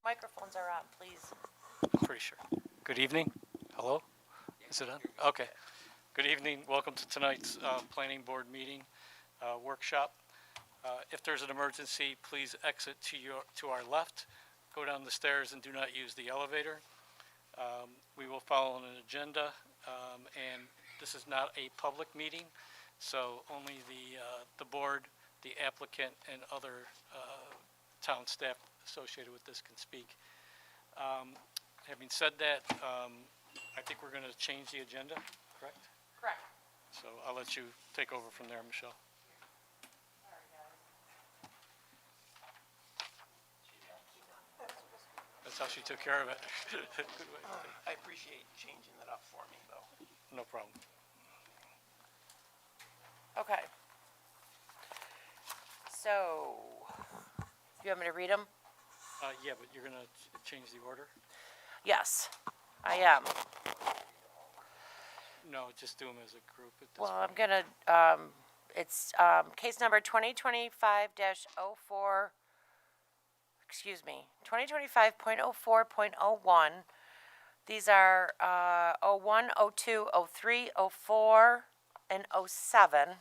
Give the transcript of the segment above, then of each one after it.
Microphones are on, please. Pretty sure. Good evening. Hello? Is it on? Okay. Good evening. Welcome to tonight's planning board meeting workshop. If there's an emergency, please exit to our left, go down the stairs, and do not use the elevator. We will follow an agenda, and this is not a public meeting, so only the board, the applicant, and other town staff associated with this can speak. Having said that, I think we're going to change the agenda, correct? Correct. So I'll let you take over from there, Michelle. That's how she took care of it. Good way. I appreciate changing that up for me, though. No problem. Okay. So, you want me to read them? Yeah, but you're going to change the order? Yes, I am. No, just do them as a group at this Well, I'm point. gonna, it's, case number 2025-04, excuse me, 2025.04.01. These are, 01, 02, 03, 04, and 07.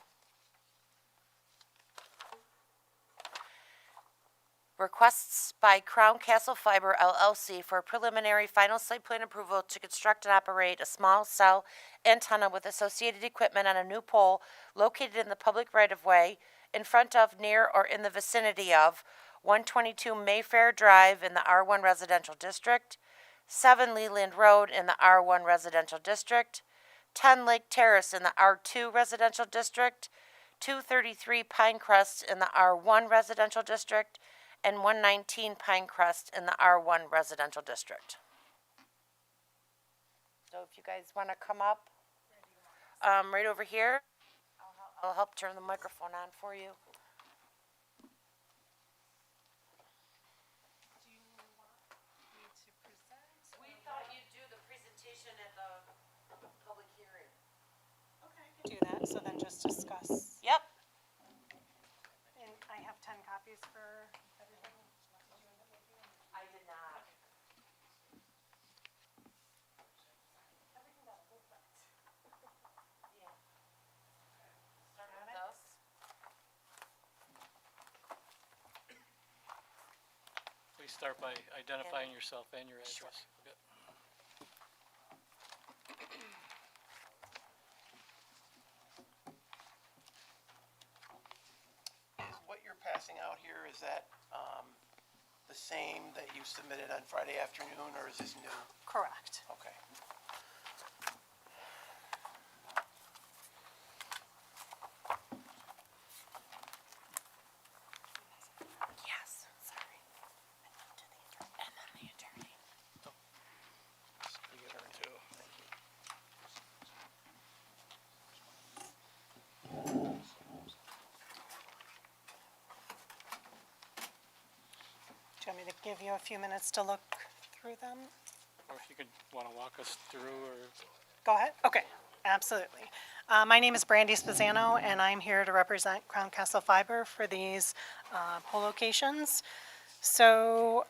Requests by Crown Castle Fiber LLC for preliminary final site plan approval to construct and operate a small cell antenna with associated equipment on a new pole located in the public right-of-way in front of, near, or in the vicinity of 122 Mayfair Drive in the R1 Residential District, 7 Leland Road in the R1 Residential District, 10 Lake Terrace in the R2 Residential District, 233 Pinecrest in the R1 Residential District, and 119 Pinecrest in the R1 Residential District. So if you guys want to come up, right over here, I'll help turn the microphone on for you. Do you want me to present? We thought you'd do the presentation at the public hearing. Okay, I can do that, so then just discuss. Yep. And I have 10 copies for everybody. I did not. Yeah. Start with us. Please start by identifying yourself and your address. Sure. Okay. Is what you're passing out here, is that the same that you submitted on Friday afternoon, or is this new? Correct. Okay. Yes, sorry. And then the attorney. You get her too. Thank you. Do you want me to give you a few minutes to look through them? Or if you could want to walk us through, or Go ahead. Okay, absolutely. My name is Brandy Spezzano, and I'm here to represent Crown Castle Fiber for these pole locations. So,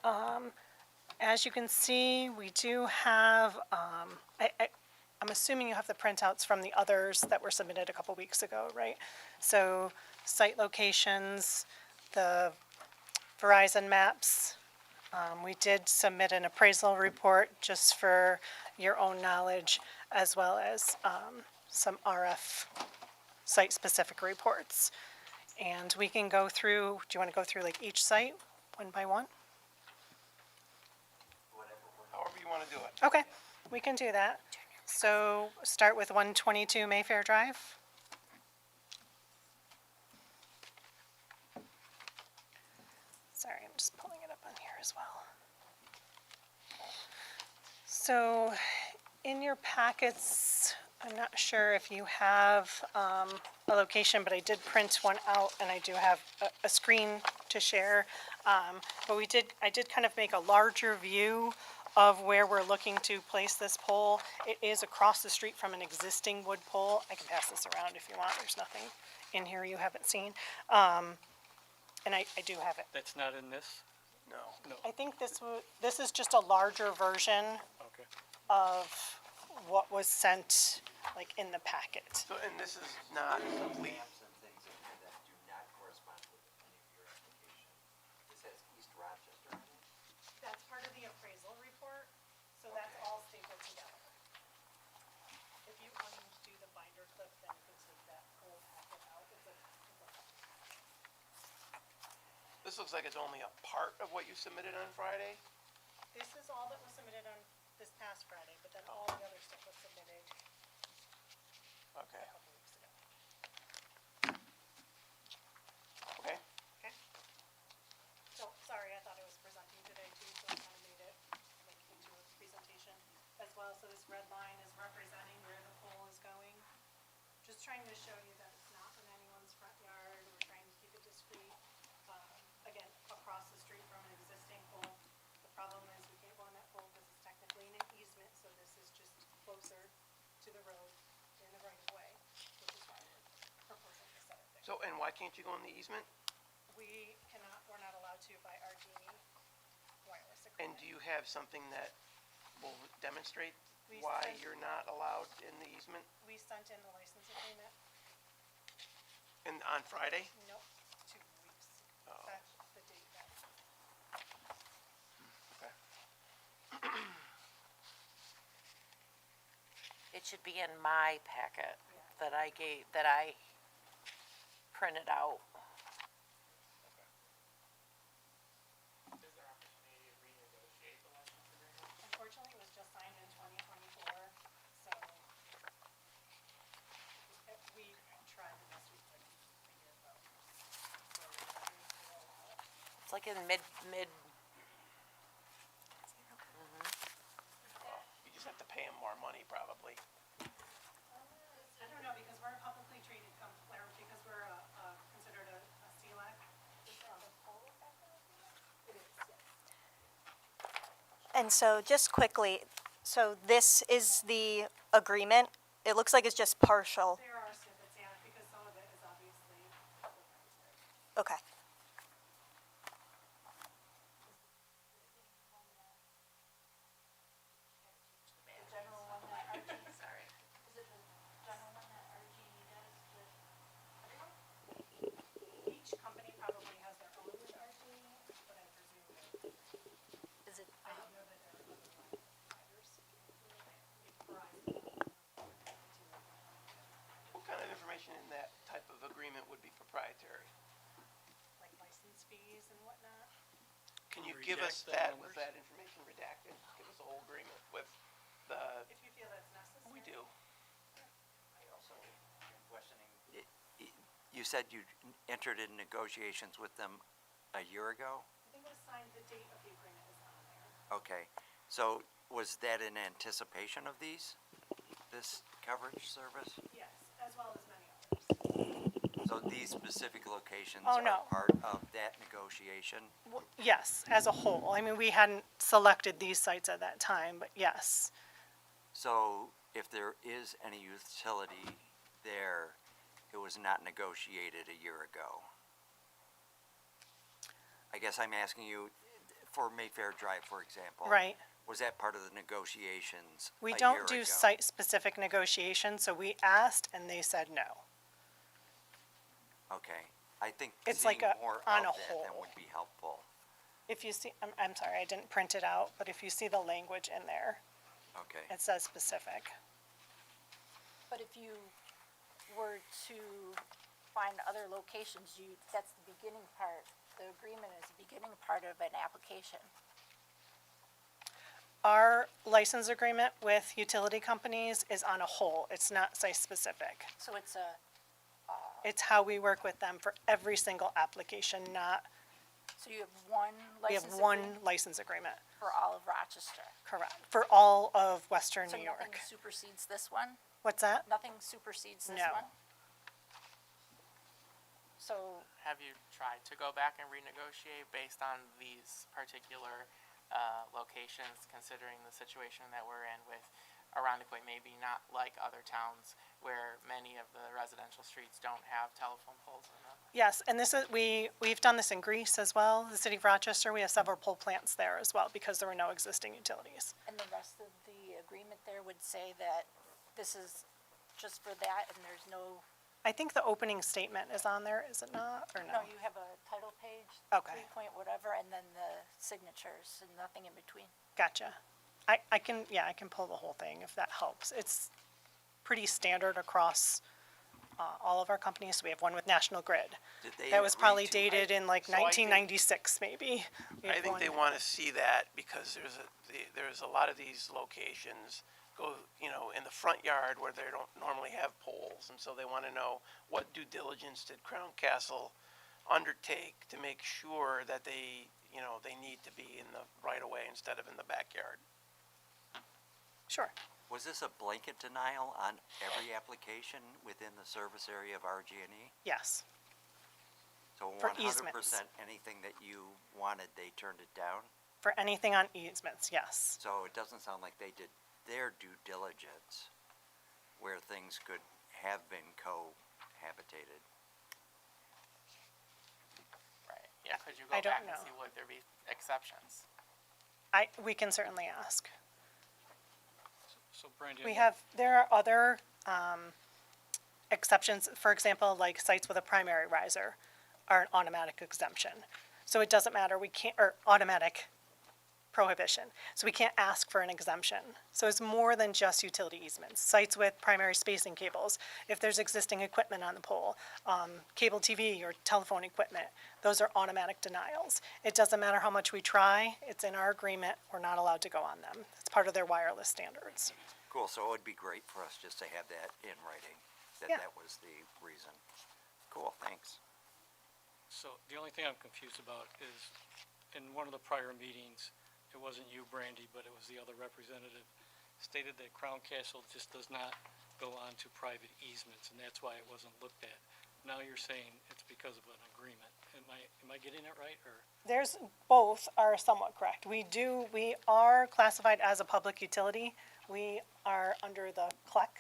as you can see, we do have, I'm assuming you have the printouts from the others that were submitted a couple weeks ago, right? So, site locations, the Verizon maps. We did submit an appraisal report just for your own knowledge, as well as some RF site-specific reports. And we can go through, do you want to go through like each site, one by one? However you want to do it. Okay, we can do that. So start with 122 Mayfair Drive. Sorry, I'm just pulling it up on here as well. So in your packets, I'm not sure if you have a location, but I did print one out, and I do have a screen to share. But I did kind of make a larger view of where we're looking to place this pole. It is across the street from an existing wood pole. I can pass this around if you want. There's nothing in here you haven't seen. And I do have it. that's not in this? No. No, I think this is just a larger version okay. of what was sent, like, in the packet. So, and this is not complete. Maps and things in here that do not correspond with any of your application. This has East Rochester in it. That's part of the appraisal report, so that's all stapled together. If you undo the binder clip, then you can take that whole packet out. This looks like it's only a part of what you submitted on Friday. This is all that was submitted on this past Friday, but then all the other stuff was submitted Okay. a couple weeks ago. Okay. Okay? So, sorry, I thought I was presenting today too, so I kind of made it like into a presentation as well. So this red line is representing where the pole is going. Just trying to show you that it's not in anyone's front yard. We're trying to keep it discreet. Again, across the street from an existing pole. The problem is we can't go on that pole because it's technically in an easement, so this is just closer to the road in the right of way, which is why we're proposing to set it there. So, and why can't you go in the easement? We're not allowed to by our Genie wireless And agreement. do you have something that will demonstrate We why sent- you're not allowed in the easement? We sent in the license agreement, And on Friday? nope, 2 weeks. Oh. That's the date that, Okay. It should be in my packet that I printed out. Is there opportunity to renegotiate the license agreement? unfortunately, it was just signed in 2024, so we tried the best we could a year ago. So we're going to roll out. It's like in mid, Well, you just have to pay them more money probably. I don't know, because we're a publicly traded company, or because we're considered a CLEC. It is, yes. And so just quickly, so this is the agreement. It looks like it's just partial. There are snippets, yeah, because some of it is obviously proprietary. Okay. Each company probably has their own with RG, but I presume that, Is it? I don't know that there are other providers. Verizon. What kind of information in that type of agreement would be proprietary? Like license fees and whatnot. Can you Redact give us that that, numbers? with that information redacted? Give us a whole agreement with the, If you feel that's necessary. we do. I also am questioning. You said you entered in negotiations with them a year ago? I think it was signed, the date of the agreement is on there. Okay, so was that in anticipation of this coverage service? Yes, as well as many others. So these specific locations Oh, are no. part of that negotiation? Yes, as a whole. I mean, we hadn't selected these sites at that time, but yes. So if there is any utility there, it was not negotiated a year ago? I guess I'm asking you, for Mayfair Drive, for example. Right. Was that part of the negotiations We a year don't do ago? site-specific negotiations, so we asked and they said no. Okay, I think It's seeing like a- more on of a that then whole. would be helpful. If you see, I'm sorry, I didn't print it out, but if you see the language in there, Okay, it says specific. But if you were to find other locations, that's the beginning part. The agreement is the beginning part of an application. Our license agreement with utility companies is on a whole. It's not site-specific. So it's It's how we work with them for every single application, not, so you have one we have license one agreement license agreement, for all of Rochester. correct, for all of Western So New nothing York. supersedes this one? What's that? Nothing supersedes this No. one? So, Have you tried to go back and renegotiate based on these particular locations, considering the situation that we're in with Arundecoit, maybe not like other towns where many of the residential streets don't have telephone poles in them. Yes, and this is, we've done this in Greece as well, the city of Rochester, we have several pole plants there as well, because there were no existing utilities. And the rest of the agreement there would say that this is just for that and there's no, I think the opening statement is on there, is it not, or no, no? you have a title page. Okay. 3 point whatever, and then the signatures and nothing in between. Gotcha. I can, yeah, I can pull the whole thing if that helps. It's pretty standard across all of our companies. We have one with National Grid. Did they That was agree probably to- dated in like So I think- 1996, maybe. We I have think one- they want to see that because there's a lot of these locations go, you know, in the front yard where they don't normally have poles. And so they want to know what due diligence did Crown Castle undertake to make sure that they, you know, they need to be in the right of way instead of in the backyard. Sure. Was this a blanket denial on every application within the service area of RG&E? Yes. So For 100% easements. anything that you wanted, they turned it down? For anything on easements, yes. So it doesn't sound like they did their due diligence where things could have been cohabitated. Right, yeah, could you I go don't back and know. see would there be exceptions? We can certainly ask. So Brandy. We have, there are other exceptions, for example, like sites with a primary riser are an automatic exemption. So it doesn't matter, we can't, or automatic prohibition. So we can't ask for an exemption. So it's more than just utility easements. Sites with primary spacing cables, if there's existing equipment on the pole, cable TV or telephone equipment, those are automatic denials. It doesn't matter how much we try, it's in our agreement, we're not allowed to go on them. It's part of their wireless standards. Cool, so it would be great for us just to have that in writing, that Yeah. that was the reason. Cool, thanks. So the only thing I'm confused about is, in one of the prior meetings, it wasn't you, Brandy, but it was the other representative, stated that Crown Castle just does not go on to private easements, and that's why it wasn't looked at. Now you're saying it's because of an agreement. Am I getting it right, or? There's, both are somewhat correct. We are classified as a public utility. We are under the CLEC,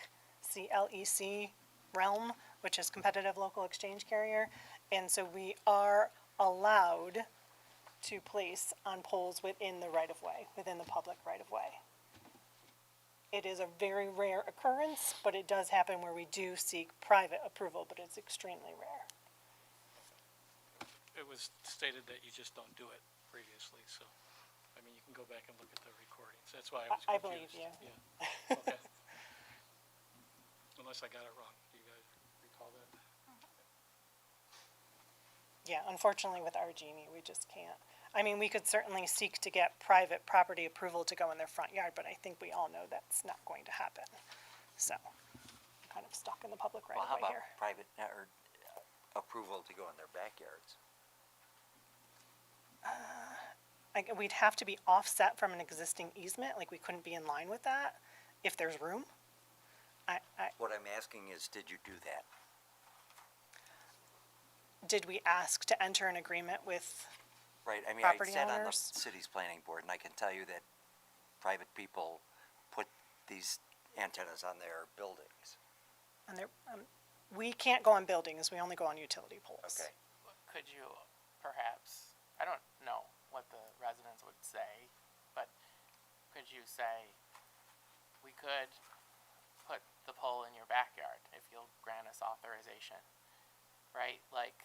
C-L-E-C realm, which is competitive local exchange carrier. And so we are allowed to place on poles within the right-of-way, within the public right-of-way. It is a very rare occurrence, but it does happen where we do seek private approval, but it's extremely rare. It was stated that you just don't do it previously, so, I mean, you can go back and look at the recordings. That's why I was I confused. believe you. Yeah, okay. Unless I got it wrong. Do you guys recall that? Yeah, unfortunately with RG&E, we just can't. I mean, we could certainly seek to get private property approval to go in their front yard, but I think we all know that's not going to happen. So, I'm kind of stuck in the public right Well, how of way about here. private, or approval to go in their backyards? We'd have to be offset from an existing easement, like we couldn't be in line with that, if there's room. What I'm asking is, did you do that? Did we ask to enter an agreement with, Right, I mean, I Property sat on the owners? city's planning board, and I can tell you that private people put these antennas on their buildings. and there, we can't go on buildings, we only go on utility poles. Okay. Could you perhaps, I don't know what the residents would say, but could you say, we could put the pole in your backyard if you'll grant us authorization, right? Like,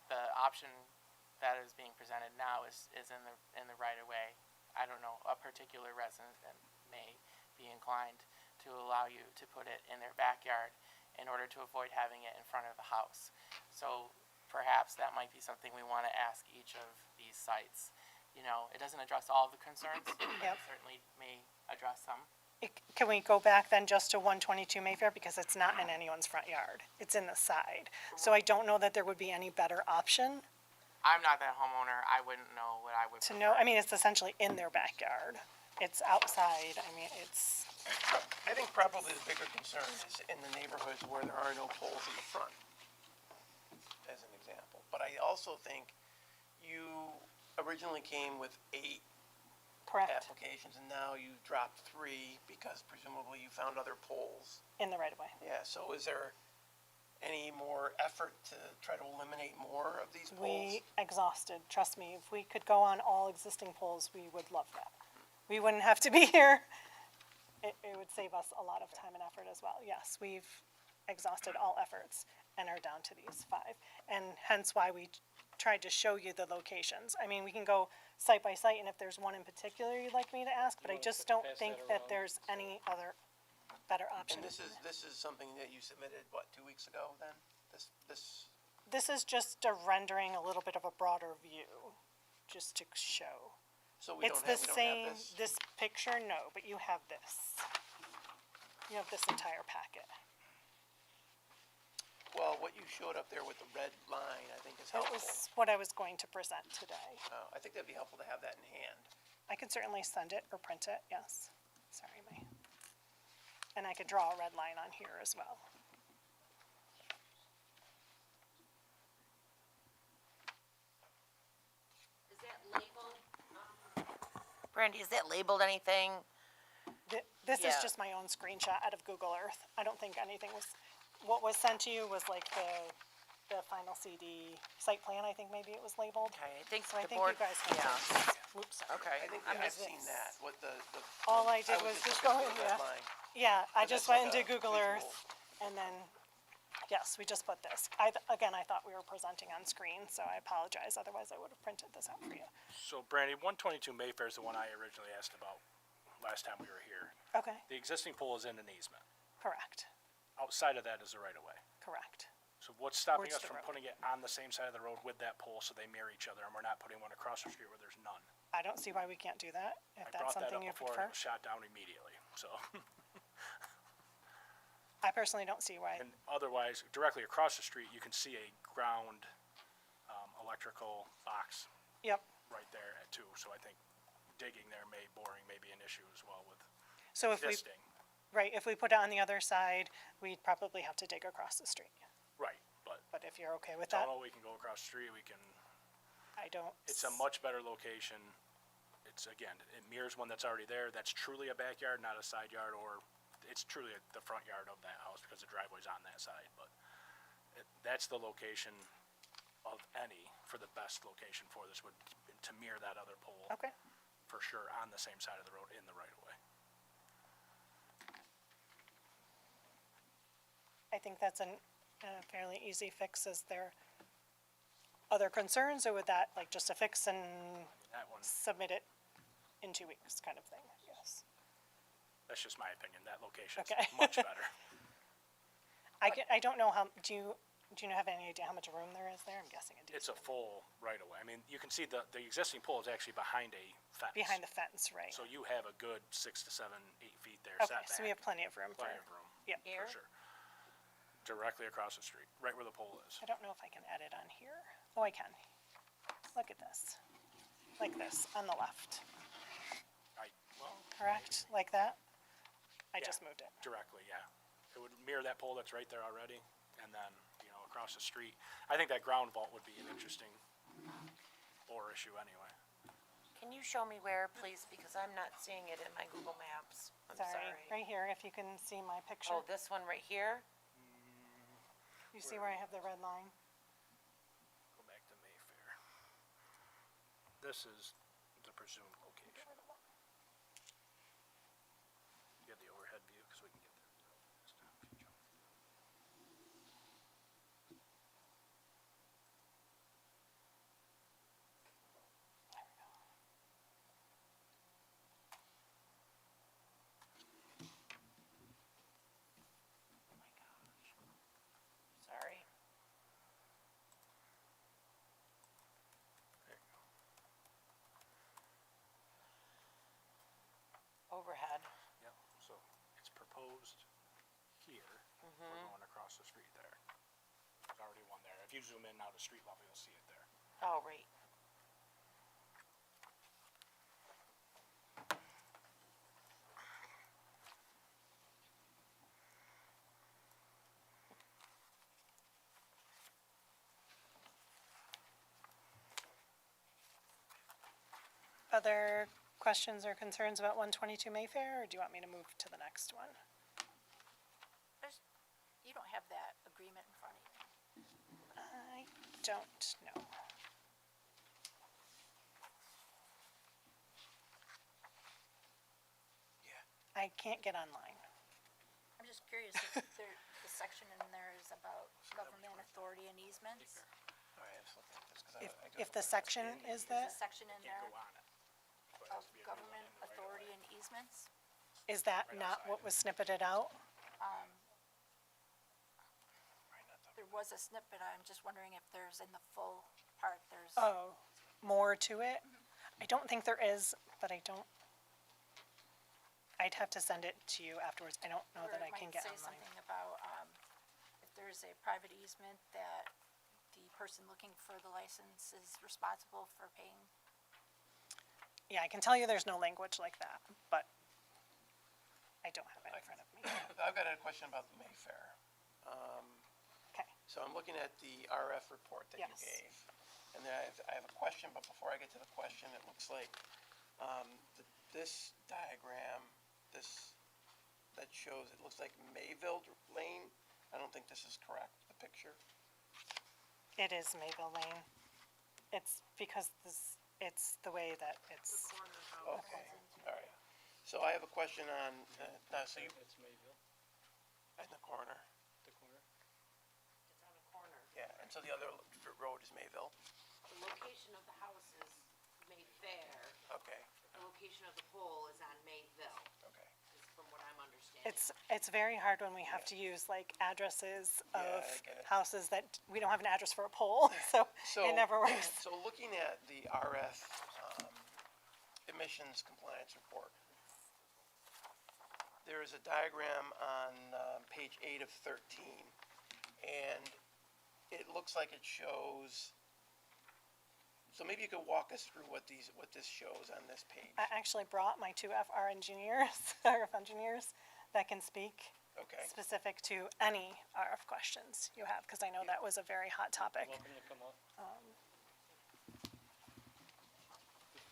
the option that is being presented now is in the right of way. I don't know, a particular resident may be inclined to allow you to put it in their backyard in order to avoid having it in front of the house. So perhaps that might be something we want to ask each of these sites. You know, it doesn't address all of the concerns, but Yep. it certainly may address some. Can we go back then just to 122 Mayfair, because it's not in anyone's front yard, it's in the side. So I don't know that there would be any better option I'm not that homeowner, I wouldn't know what I would to prefer. know, I mean, it's essentially in their backyard. It's outside, I mean, it's, I think probably the bigger concern is in the neighborhoods where there are no poles in the front, as an example. But I also think you originally came with 8 Correct, applications, and now you dropped 3 because presumably you found other poles. in the right of way. Yeah, so is there any more effort to try to eliminate more of these poles? We exhausted, trust me, if we could go on all existing poles, we would love that. We wouldn't have to be here. It would save us a lot of time and effort as well. Yes, we've exhausted all efforts and are down to these 5. And hence why we tried to show you the locations. I mean, we can go site by site, and if there's one in particular you'd like me to ask, but I just don't think that there's any other better option. And this is something that you submitted, what, 2 weeks ago then? This, This is just a rendering, a little bit of a broader view, just to show. so we It's don't the have same, this? this picture, no, but you have this. You have this entire packet. Well, what you showed up there with the red line, I think is That helpful. was what I was going to present today. I think that'd be helpful to have that in hand. I could certainly send it or print it, yes. Sorry, and I could draw a red line on here as well. Is that labeled? Brandy, is that labeled anything? This is Yeah. just my own screenshot out of Google Earth. I don't think anything was, what was sent to you was like the final CD site plan, I think maybe it was labeled. Okay, I think So I the think board, you guys have yeah, this. Oops, sorry. okay. I think I'm I've just- seen that, what the. All I did was just go looking in, for the red yeah. line. Yeah, I But just that's went like into a Google visual. Earth and then, yes, we just put this. Again, I thought we were presenting on screen, so I apologize, otherwise I would have printed this out for you. So Brandy, 122 Mayfair is the one I originally asked about last time we were here. Okay, The existing pool is in an easement. correct, Outside of that is the right of way. correct. So what's stopping Towards us the from road. putting it on the same side of the road with that pole so they mirror each other and we're not putting one across the street where there's none? I don't see why we can't do that, if I that's brought that something up you before and prefer. it was shot down immediately, so. I personally don't see why. And otherwise, directly across the street, you can see a ground, electrical box Yep, right there too. So I think digging there boring may be an issue as well with so if we, existing. right, if we put it on the other side, we'd probably have to dig across the street. Right, but But if you're okay with tell that, them we can go across the street, we can. I don't. It's a much better location. It's, again, it mirrors one that's already there. That's truly a backyard, not a side yard, or it's truly the front yard of that house because the driveway's on that side. But that's the location of any, for the best location for this, would to mirror that other pole. Okay, For sure, on the same side of the road in the right of way. I think that's a fairly easy fix. Is there other concerns, or would that, like, just a fix and That one, submit it in 2 weeks kind of thing? Yes. that's just my opinion. That location's Okay. much better. I don't know how, do you have any idea how much room there is there? I'm guessing a It's a decent. full right of way. I mean, you can see the existing pole is actually behind a fence. Behind the fence, right? So you have a good 6 to 7, 8 feet there Okay, setback. so we have plenty of room for, Plenty of room. yeah. Here? For sure. Directly across the street, right where the pole is. I don't know if I can edit on here. Oh, I can. Look at this. Like this, on the left, Well, correct? Like that? I Yeah. just moved it. directly, yeah. It would mirror that pole that's right there already, and then, across the street. I think that ground vault would be an interesting bore issue anyway. Can you show me where, please, because I'm not seeing it in my Google Maps. I'm Sorry, sorry. right here, if you can see my picture. Oh, this one right here? You see where I have the red line? Go back to Mayfair. This is the presumed location. You have the overhead view, because we can get there. This time, if you jump. Sorry. There you go. Overhead. Yep, so it's proposed here. We're going across the street there. There's already one there. If you zoom in now to street level, you'll see it there. Oh, right. Other questions or concerns about 122 Mayfair, or do you want me to move to the next one? You don't have that agreement in front of you. I don't know. I can't get online. I'm just curious if the section in there is about government authority and easements. All right, let's look at this, 'cause If the section is There's that, a section in there Go on it. But it has of to be a government right of way. authority and easements. is that not what was snippeted out? There was a snippet, I'm just wondering if there's in the full part, there's. Oh, more to it? I don't think there is, but I'd have to send it to you afterwards. I don't know Or that I it can might get say online. something about, if there's a private easement, that the person looking for the license is responsible for paying. Yeah, I can tell you there's no language like that, but I don't have it in front of me. I've got a question about Mayfair. Okay, So I'm looking at the RF report that you Yes. gave. And then I have a question, but before I get to the question, it looks like, this diagram, that shows, it looks like Mayville Lane. I don't think this is correct, the picture. it is Mayville Lane. It's because it's the way that it's, Okay, all right. So I have a question on, so you, It's Mayville, in the corner, the corner. It's on a corner. yeah, and so the other road is Mayville, The location of the house is Mayfair. okay, The location of the pole is on Mayville, okay. is from what I'm understanding. it's very hard when we have to use like addresses Yeah, of I get it. houses that, we don't have an address for a pole, so it never works. So looking at the RF emissions compliance report, there is a diagram on page 8 of 13, and it looks like it shows, so maybe you could walk us through what this shows on this page. I actually brought my two FR engineers, RF engineers, that can speak Okay, specific to any RF questions you have, because I know that was a very hot topic. Welcome to come up.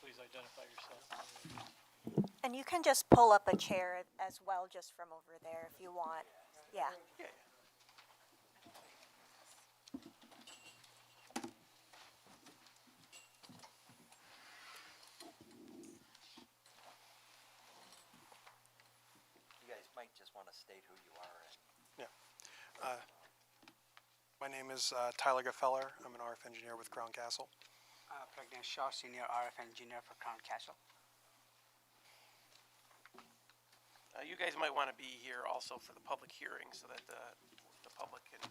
Please identify yourself. And you can just pull up a chair as well, just from over there if you want. Yeah. yeah, You guys might just want to state who you are and My name is Tyler Gaffeller. I'm an RF engineer with Crown Castle. Pragnesh Shaw, Senior RF Engineer for Crown Castle. You guys might want to be here also for the public hearing so that the public can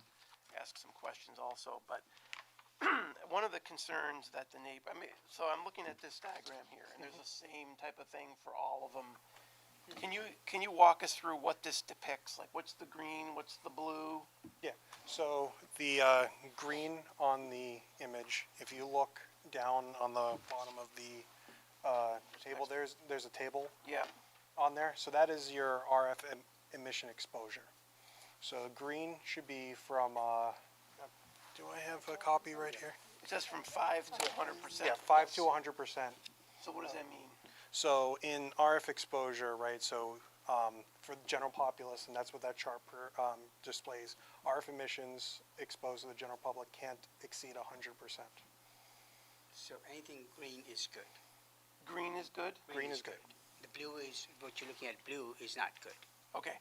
ask some questions also. But one of the concerns that the neighbor, so I'm looking at this diagram here, and there's the same type of thing for all of them. Can you walk us through what this depicts? Like, what's the green, what's the blue? Yeah, so the green on the image, if you look down on the bottom of the table, there's a table Yeah, on there. So that is your RF emission exposure. So green should be from, do I have a copy right here? it says from 5 to 100%. Yeah, 5 to 100%. So what does that mean? So in RF exposure, right, so for the general populace, and that's what that chart displays, RF emissions exposed to the general public can't exceed 100%. So anything green is good. Green is good? Green is good. The blue is, what you're looking at, blue is not good. Okay.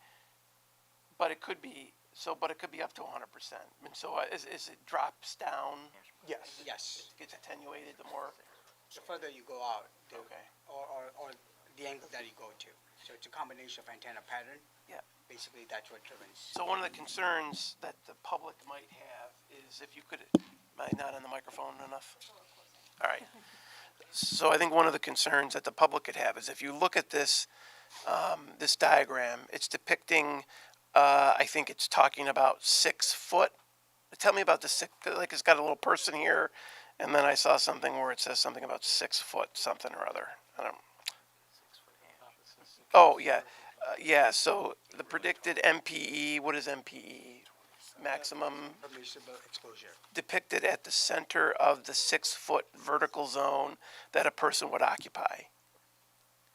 But it could be, but it could be up to 100%. I mean, so is it drops down, Yes. Yes. gets attenuated the more? The further you go out, Okay. or the angle that you go to. So it's a combination of antenna pattern. Yeah. Basically, that's what determines. So one of the concerns that the public might have is if you could, am I not on the microphone enough? All right. So I think one of the concerns that the public could have is if you look at this, this diagram, it's depicting, I think it's talking about 6 foot. Tell me about the like it's got a little person here, and then I saw something where it says something about 6 foot something or other. I don't. Oh, yeah. Yeah, so the predicted MPE, what is MPE? Maximum Permissible exposure. depicted at the center of the 6 foot vertical zone that a person would occupy.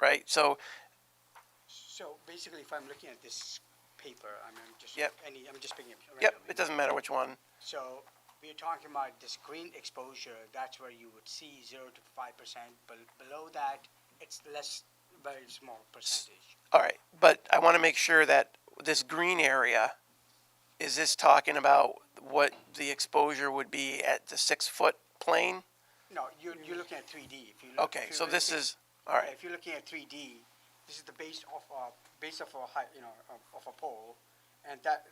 right? So, So basically, if I'm looking at this paper, I'm just, Yep. I'm just picking up. yep, random. it doesn't matter which one. So we're talking about this green exposure, that's where you would see 0 to 5%. Below that, it's less, very small percentage. All right, but I want to make sure that this green area, is this talking about what the exposure would be at the 6-foot plane? No, you're looking at 3D. If you look, Okay, if so you're this looking- is, all yeah, right, if you're looking at 3D, this is the base of a height, of a pole, and that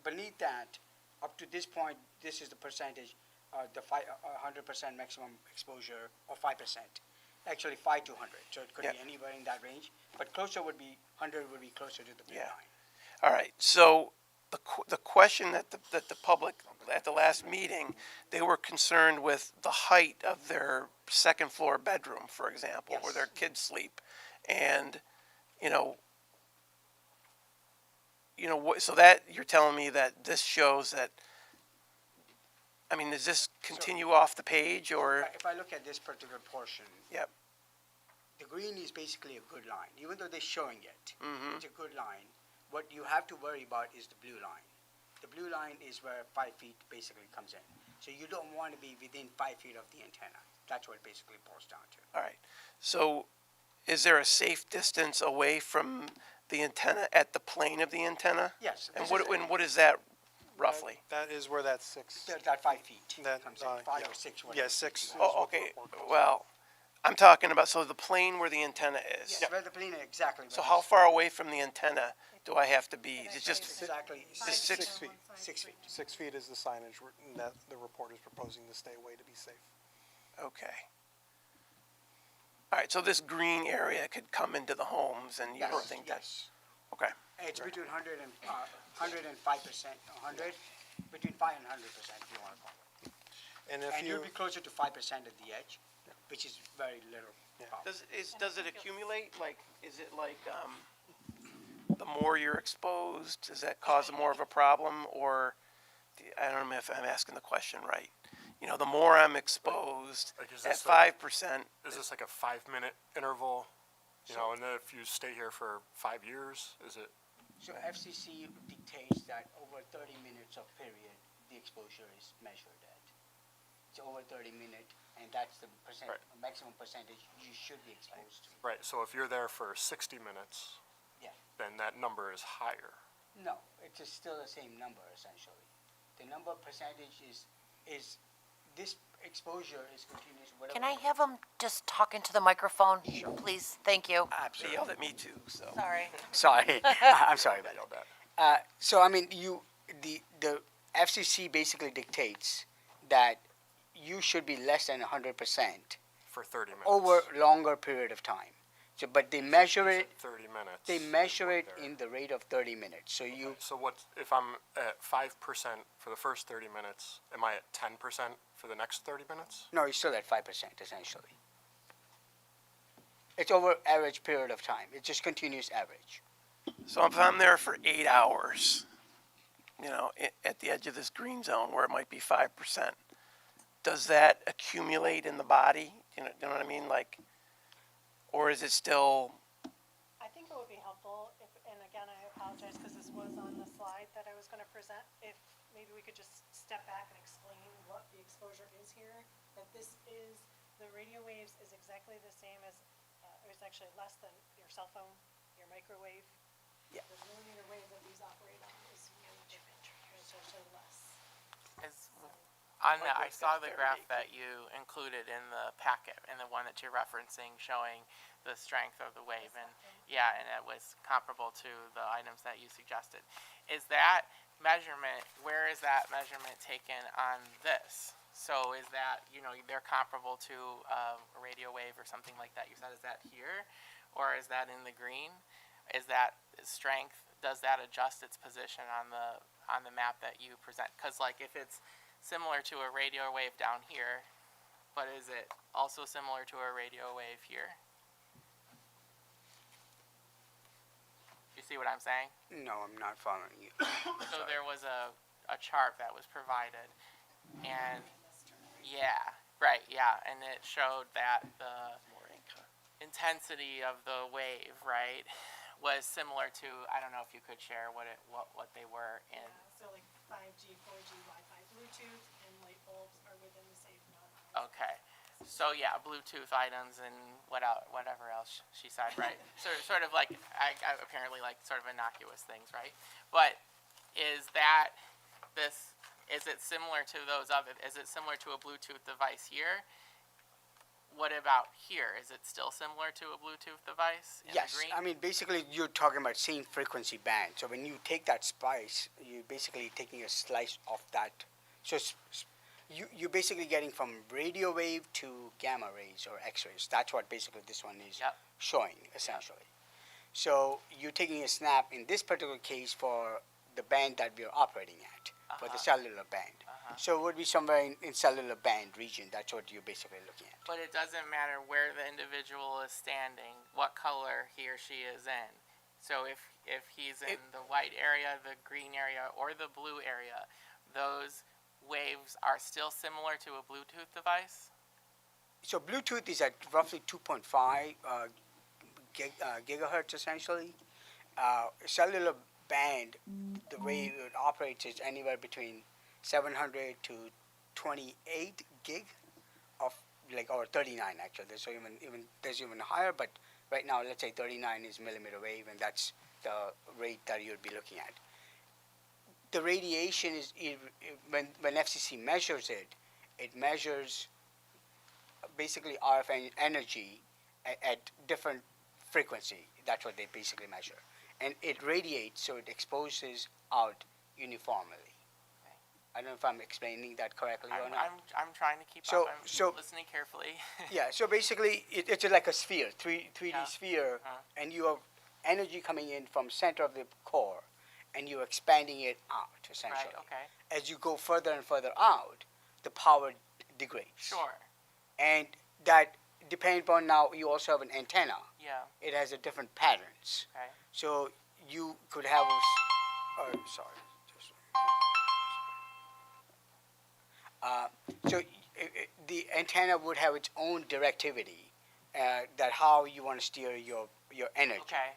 beneath that, up to this point, this is the percentage, 100% maximum exposure, or 5%. Actually, 5 to 100, so it could Yep. be anywhere in that range. But closer would be 100 would be closer to the blue Yeah. line. all right. So the question that the public, at the last meeting, they were concerned with the height of their second floor bedroom, for example, where Yes. their kids sleep. And, you know, so that, you're telling me that this shows that, I mean, does this continue off the page, or? If I look at this particular portion, Yep, the green is basically a good line, even though they're showing it. Mm-hmm. It's a good line. What you have to worry about is the blue line. The blue line is where 5 feet basically comes in. So you don't want to be within 5 feet of the antenna. That's what it basically boils down to. all right. So is there a safe distance away from the antenna at the plane of the antenna? Yes. And this what is that roughly? That is where that 6. that 5 feet That, comes in, 5 yeah. or 6. whatever. Yeah, 6. is Oh, what okay, we're close to. well, I'm talking about, so the plane where the antenna is. Yes, where the plane, exactly. So where how this- far away from the antenna do I have to be? Is it just, Exactly. Just 6 feet. 6 feet. 6 feet is the signage that the report is proposing to stay away to be safe. okay. All right, so this green area could come into the homes, and you don't Yes, think that's, yes. okay, It's between 100 and 105%, 100, between 5 and 100%, if you want to call it. And if And you, you'll be closer to 5% at the edge, which is very little. problem. does it accumulate, like, is it like, the more you're exposed, does that cause more of a problem, or, I don't know if I'm asking the question right. You know, the more I'm exposed, Like, is at this a- 5%, Is this like a 5-minute interval? You know, and then if you stay here for 5 years, is it? So FCC dictates that over 30 minutes of period, the exposure is measured at. It's over 30 minutes, and that's the Right. maximum percentage you should be exposed to. Right, so if you're there for 60 minutes, Yeah. then that number is higher. No, it's just still the same number essentially. The number percentage is this exposure is continuous. Whatever. Can I have them just talk into the microphone, please? Thank you. they yelled at me too, so. Sorry. Sorry, I'm sorry about Yelled at. that. So I mean, the FCC basically dictates that you should be less than 100% For 30 minutes. over longer period of time. So, but they measure You it. said 30 minutes. They measure it There. in the rate of 30 minutes. So you, So what, if I'm at 5% for the first 30 minutes, am I at 10% for the next 30 minutes? no, you're still at 5% essentially. It's over average period of time. It's just continuous average. So if I'm there for 8 hours, you know, at the edge of this green zone where it might be 5%, does that accumulate in the body? You know what I mean? Like, or is it still, I think it would be helpful if, and again, I apologize because this was on the slide that I was going to present, if maybe we could just step back and explain what the exposure is here. That this is, the radio waves is exactly the same as, it's actually less than your cell phone, your microwave. Yeah. The millimeter wave that these operate on is huge, it's actually less. Is, on that, I saw the graph that you included in the packet, and the one that you're referencing showing the strength of the wave, and yeah, and it was comparable to the items that you suggested. Is that measurement, where is that measurement taken on this? So is that, you know, they're comparable to a radio wave or something like that? You said, is that here, or is that in the green? Is that strength, does that adjust its position on the map that you present? Because like if it's similar to a radio wave down here, but is it also similar to a radio wave here? You see what I'm saying? No, I'm not following you. So there was a chart that was provided, and yeah, right, yeah, and it showed that intensity of the wave, right, was similar to, I don't know if you could share what they were in. So like 5G, 4G, Wi-Fi, Bluetooth, and light bulbs are within the safe noise. Okay. So yeah, Bluetooth items and whatever else she said, right? Sort of like I apparently like sort of innocuous things, right? But is it similar to those other? Is it similar to a Bluetooth device here? What about here? Is it still similar to a Bluetooth device in Yes, the green? I mean, basically, you're talking about same frequency band. So when you take that spice, you're basically taking a slice of that. So you're basically getting from radio wave to gamma rays or X-rays. That's what basically this one is Yep. showing, essentially. So you're taking a snap in this particular case for the band that we're operating at, for the cellular band. So it would be somewhere in cellular band region. That's what you're basically looking at. But it doesn't matter where the individual is standing, what color he or she is in. So if he's in the white area, the green area, or the blue area, those waves are still similar to a Bluetooth device? So Bluetooth is at roughly 2.5 gigahertz essentially. Cellular band, the way it operates is anywhere between 700 to 28 gig of or 39 actually. There's even higher, but right now let's say 39 is millimeter wave, and that's the rate that you'd be looking at. The radiation is when FCC measures it, it measures basically RF energy at different frequency. That's what they basically measure, and it radiates, so it exposes out uniformly. I don't know if I'm explaining that correctly or not. I'm trying to keep So- up. I'm so- listening carefully. Yeah, so basically it's like a sphere, 3D Yeah. sphere, Uh-huh. and you have energy coming in from center of the core, and you're expanding it out essentially. Right, okay. As you go further and further out, the power degrades. Sure. And that depends upon now you also have an antenna. Yeah. It has a different patterns. Okay. So you could have sorry. The antenna would have its own directivity, that how you want to steer your energy. Okay.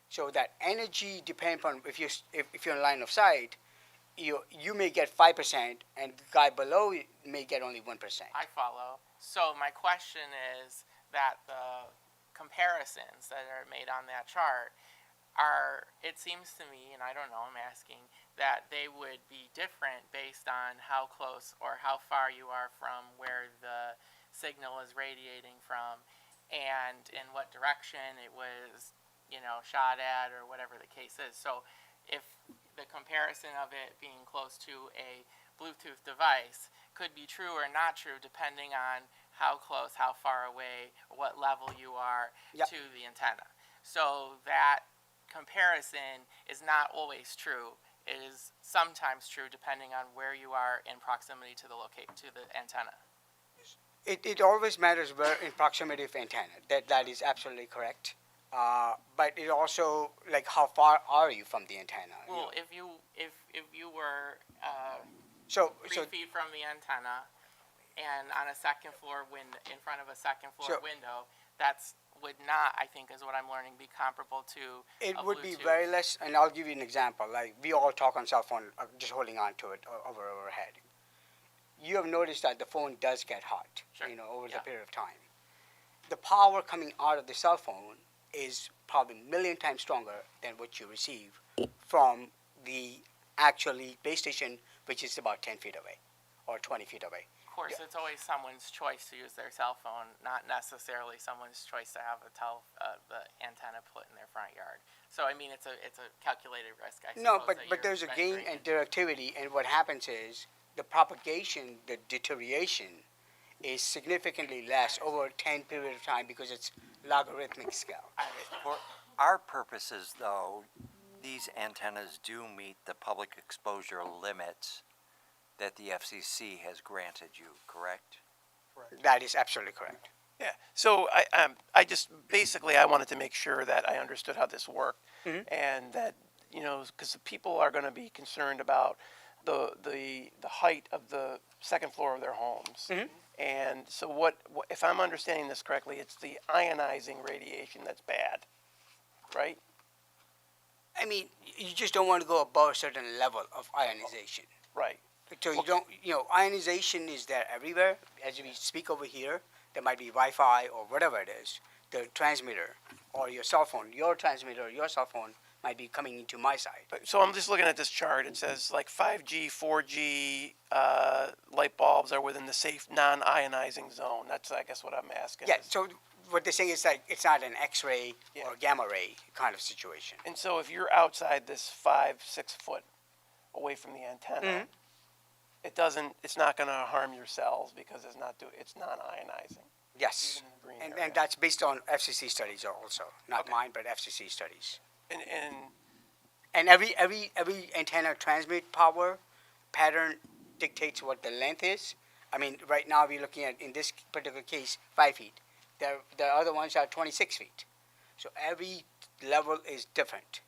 So that energy depends on if you're in line of sight, you may get 5%, and the guy below may get only 1%. I follow. So my question is that the comparisons that are made on that chart are, it seems to me, and I don't know, I'm asking, that they would be different based on how close or how far you are from where the signal is radiating from and in what direction it was, shot at or whatever the case is. So if the comparison of it being close to a Bluetooth device could be true or not true depending on how close, how far away, what level you are Yep. to the antenna. So that comparison is not always true. It is sometimes true depending on where you are in proximity to the antenna. It always matters where in proximity of antenna. That is absolutely correct. But it also how far are you from the antenna? Well, if you were So 3 feet from the antenna and on a second floor in front of a second floor So- window, that's would not, I think, is what I'm learning, be comparable to it a would be Bluetooth. very less, and I'll give you an example. Like we all talk on cell phone, just holding on to it over our head. You have noticed that the phone does get hot, Sure. over the Yeah. period of time. The power coming out of the cell phone is probably a million times stronger than what you receive from the actually base station, which is about 10 feet away or 20 feet away. Of course, it's always someone's choice to use their cell phone, not necessarily someone's choice to have the antenna put in their front yard. So I mean, it's a calculated risk. I No, suppose, that but there's a you're gain venturing and directivity, and what happens is the propagation, the deterioration, is significantly less over a 10 period of time because it's logarithmic scale. For our purposes, though, these antennas do meet the public exposure limits that the FCC has granted you, correct? That is absolutely correct. Yeah, so I just, basically, I wanted to make sure that I understood how this worked. And that, because the people are gonna be concerned about the height of the second floor of their homes. And so if I'm understanding this correctly, it's the ionizing radiation that's bad, right? I mean, you just don't want to go above a certain level of ionization. Right. So you don't, ionization is there everywhere. As we speak over here, there might be Wi-Fi or whatever it is, the transmitter or your cell phone, your transmitter, your cell phone might be coming into my side. So I'm just looking at this chart. It says like 5G, 4G light bulbs are within the safe non-ionizing zone. That's, I guess, what I'm asking. Yeah, so what they're saying is like, it's not an X-ray Yeah. or gamma ray kind of situation. And so if you're outside this 5-6 foot away from the antenna, it's not going to harm your cells because it's non-ionizing. Yes, Even in the green and area. that's based on FCC studies also, not mine, but FCC studies. And And every antenna transmit power pattern dictates what the length is. I mean, right now we're looking at, in this particular case, 5 feet. The other ones are 26 feet. So every level is different.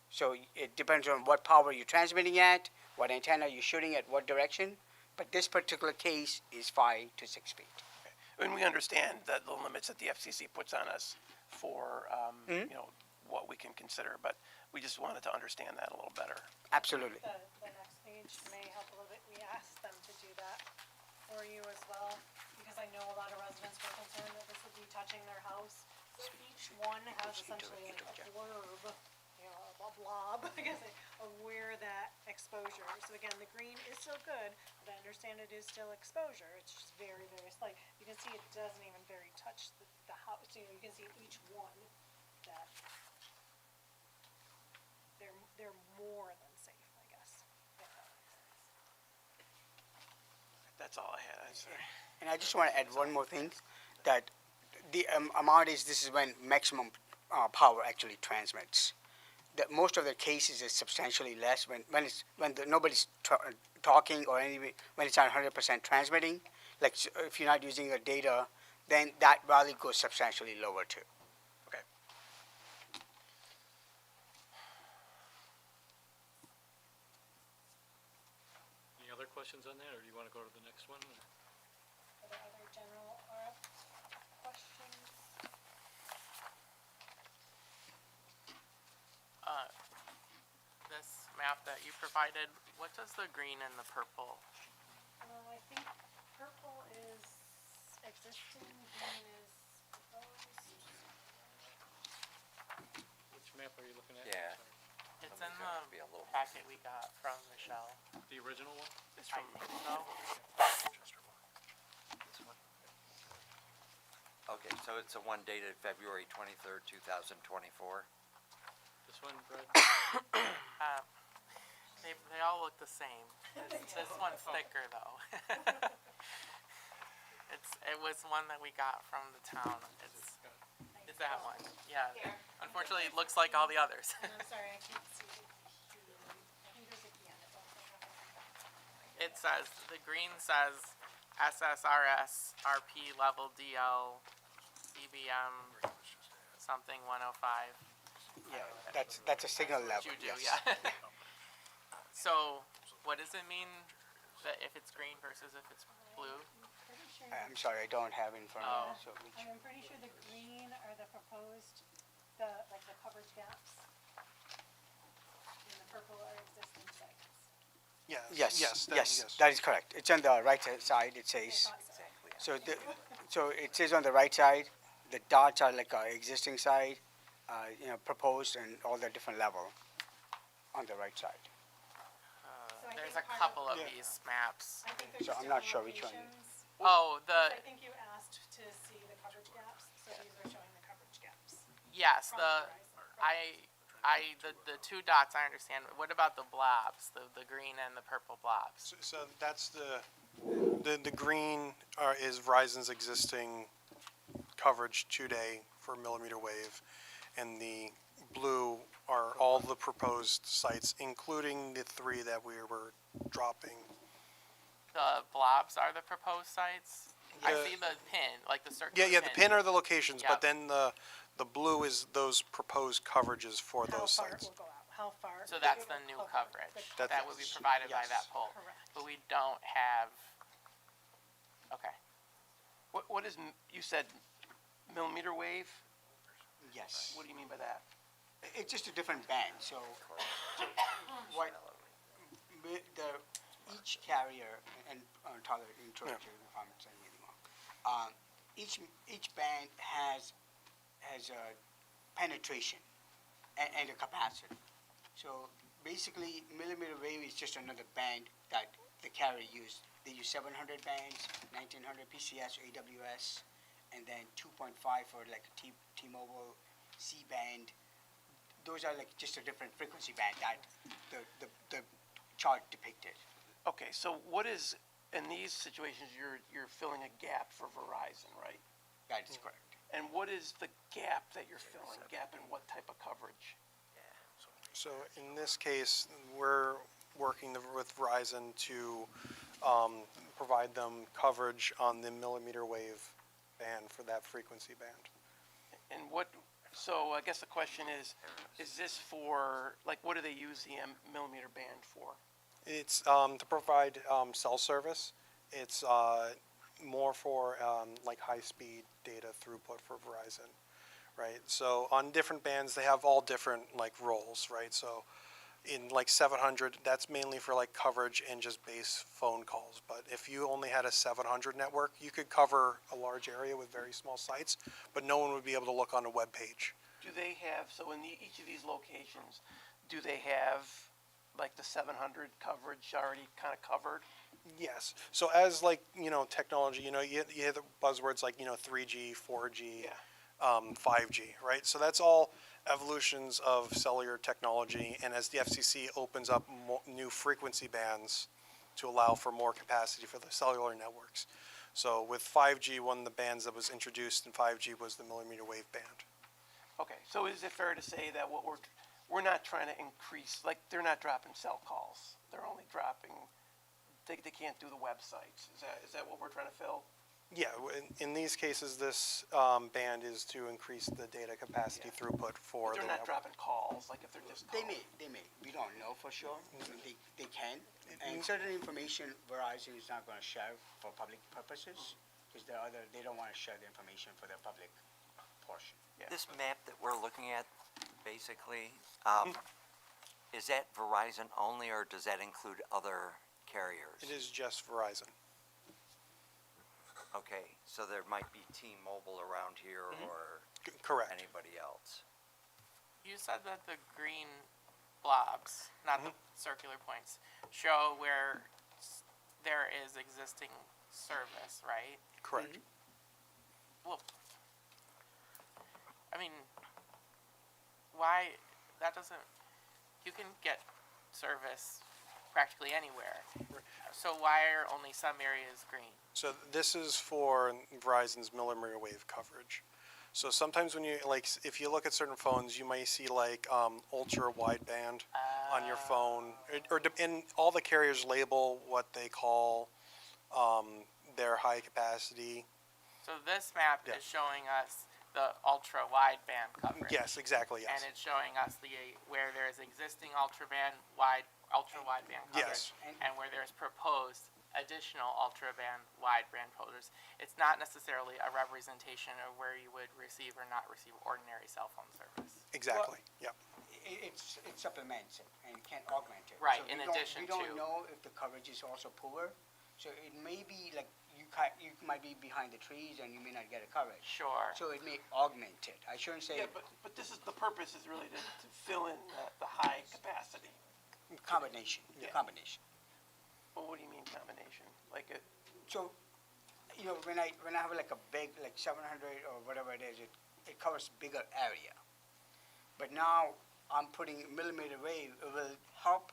So it depends on what power you're transmitting at, what antenna you're shooting at, what direction. But this particular case is 5 to 6 feet. and we understand that the limits that the FCC puts on us for, what we can consider, but we just wanted to understand that a little better. Absolutely. The next page may help a little bit. We asked them to do that for you as well, because I know a lot of residents were concerned that this would be touching their house. So each one has essentially like a blurb, a blob, I guess, of where that exposure. So again, the green is still good, but I understand it is still exposure. It's just very, very slight. You can see it doesn't even very touch the house. You can see each one that they're more than safe, I guess. If that makes sense. That's all I had. I'm sorry. And I just want to add one more thing, that the amount is, this is when maximum power actually transmits. That most of the cases is substantially less when nobody's talking or when it's not 100% transmitting. Like if you're not using your data, then that value goes substantially lower too. Okay. Any other questions on that, or do you want to go to the next one? Are there other general RF questions? This map that you provided, what does the green and the purple? I think purple is existing, green is proposed. Which map are you looking at? Yeah. It's in Somebody's gonna have to be a the little packet we got from Michelle. The original one? I think so. Okay, so it's the one dated February 23rd, 2024. This one, Brad? They all look the same. This one's thicker though. It was one that we got from the town. It's that one. Yeah. Unfortunately, it looks like all the others. And I'm sorry, I can't see the key. I think there's a key on it. It says, the green says SSRS RP level DL CBM something 105. Yeah, that's a signal level. You do, yes. yeah. So, what does it mean that if it's green versus if it's blue? Pretty sure, I'm sorry, I don't have it in front of me. So I'm pretty sure the green are the proposed, the coverage gaps. And the purple are existing sites. Yes. yes, that is correct. It's on the right side. It says. So it says on the right side, the dots are like existing side, proposed, and all the different level on the right side. I There's think a part couple of Yeah. these maps. I think there's So I'm different not sure which one. locations. Oh, I think you asked to see the coverage gaps, so these are showing the coverage gaps. yes, from horizon. the two dots I understand. What about the blobs, the green and the purple blobs? So that's the green is Verizon's existing coverage today for millimeter wave, and the blue are all the proposed sites, including the 3 that we were dropping. The blobs are the proposed sites? I The- see the pin, like the circle. Yeah, the pin are the locations, Yep. but then the blue is those proposed coverages for How those far it sites. will go out, how far. So that's it the will new cover coverage. the That would be provided by yes. that pole. Correct. But we don't have, okay. What is, you said millimeter wave? Yes. What do you mean by that? It's just a different band, so what, each carrier, and Tyler, interrupt you if I'm saying anything wrong. Each band has a penetration and a capacity. So basically, millimeter wave is just another band that the carrier used. They use 700 bands, 1900 PCS, AWS, and then 2.5 for like T-Mobile C-band. Those are like just a different frequency band that the chart depicted. Okay, so what is, in these situations, you're filling a gap for Verizon, right? That is correct. And what is the gap that you're filling? Gap in what type of coverage? So in this case, we're working with Verizon to provide them coverage on the millimeter wave band for that frequency band. And what, so I guess the question is this for, like, what do they use the millimeter band for? It's to provide cell service. It's more for like high-speed data throughput for Verizon, right? So on different bands, they have all different like roles, right? So in like 700, that's mainly for like coverage and just base phone calls. But if you only had a 700 network, you could cover a large area with very small sites, but no one would be able to look on a web page. Do they have, so in each of these locations, do they have like the 700 coverage already kind of covered? Yes. So as like, technology, you hear the buzzwords like, 3G, 4G, 5G, right? So that's all evolutions of cellular technology. And as the FCC opens up new frequency bands to allow for more capacity for the cellular networks. So with 5G, one of the bands that was introduced in 5G was the millimeter wave band. Okay, so is it fair to say that what we're not trying to increase, like, they're not dropping cell calls, they're only dropping, they can't do the websites, is that what we're trying to fill? Yeah, in these cases, this band is to increase the data capacity throughput for But the they're not network. dropping calls, like if they're just They calling. may. We don't know for sure. I mean, they can. And certain information Verizon is not going to share for public purposes because they don't want to share the information for the public portion. This map that we're looking at, basically, is that Verizon only, or does that include other carriers? It is just Verizon. Okay, so there might be T-Mobile around here or Correct. anybody else. You said that the green blobs, not the circular points, show where there is existing service, right? Correct. Well, I mean, why, that doesn't, you can get service practically anywhere. So why are only some areas green? So this is for Verizon's millimeter wave coverage. So sometimes when you, like, if you look at certain phones, you may see like ultra wideband on your phone, and all the carriers label what they call their high capacity. So this map Yeah. is showing us the ultra wideband coverage. Yes, exactly, yes. And it's showing us where there is existing ultra wideband coverage. Yes. And where there's proposed additional ultra wideband coverage. It's not necessarily a representation of where you would receive or not receive ordinary cell phone service. Exactly, yeah. It supplements it and can augment it. Right, So in we don't- addition We don't to- know if the coverage is also poor. So it may be like you might be behind the trees and you may not get a coverage. Sure. So it may augment it. I shouldn't say Yeah, but this is, the purpose is really to fill in the high capacity. combination, the combination. Well, what do you mean combination? Like it, So, when I have like a big, like 700 or whatever it is, it covers bigger area. But now I'm putting millimeter wave, it will help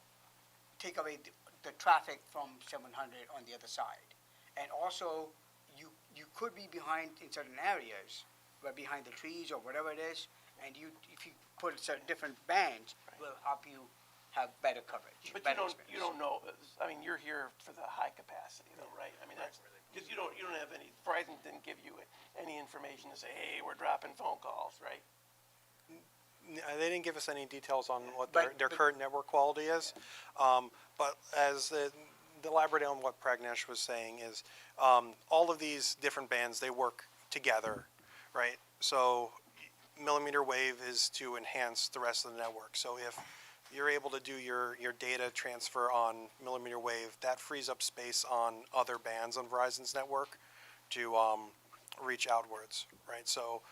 take away the traffic from 700 on the other side. And also, you could be behind in certain areas, where behind the trees or whatever it is, and if you put certain different bands, will help you have better coverage, but better you experience. don't know, I mean, you're here for the high capacity though, right? I mean, that's, because you don't have any, Verizon didn't give you any information to say, hey, we're dropping phone calls, right? They didn't give us any details on what But- their current network quality is. But as to elaborate on what Pragnesh was saying is, all of these different bands, they work together, right? So millimeter wave is to enhance the rest of the network. So if you're able to do your data transfer on millimeter wave, that frees up space on other bands on Verizon's network to reach outwards, right? So,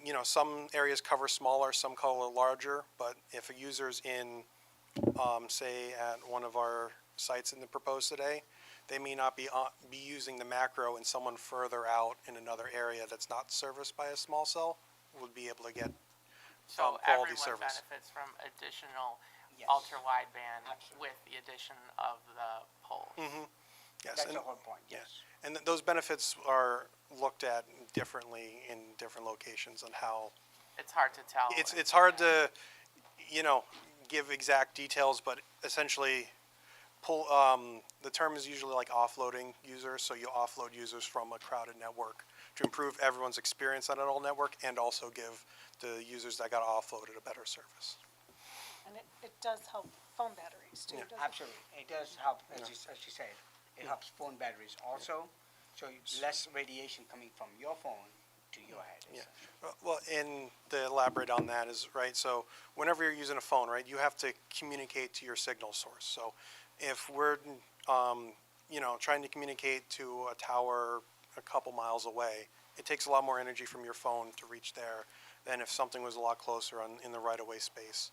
you know, some areas cover smaller, some cover larger, but if a user's in, say, at one of our sites in the proposed today, they may not be using the macro, and someone further out in another area that's not serviced by a small cell would be able to get So quality everyone service. benefits from additional Yes. ultra-wideband Absolutely. with the addition of the poles. Yes, That's and, the whole point, yes. and those benefits are looked at differently in different locations on how It's hard to tell. it's hard to, you know, give exact details, but essentially the term is usually like offloading users, so you offload users from a crowded network to improve everyone's experience on an old network and also give the users that got offloaded a better service. And it does help phone batteries too, Yeah. doesn't it? Absolutely. It does help, as you said, it helps phone batteries also, so less radiation coming from your phone to your head. Yeah. Well, and to elaborate on that is, right, so whenever you're using a phone, right, you have to communicate to your signal source. So if we're, you know, trying to communicate to a tower a couple miles away, it takes a lot more energy from your phone to reach there than if something was a lot closer in the right-of-way space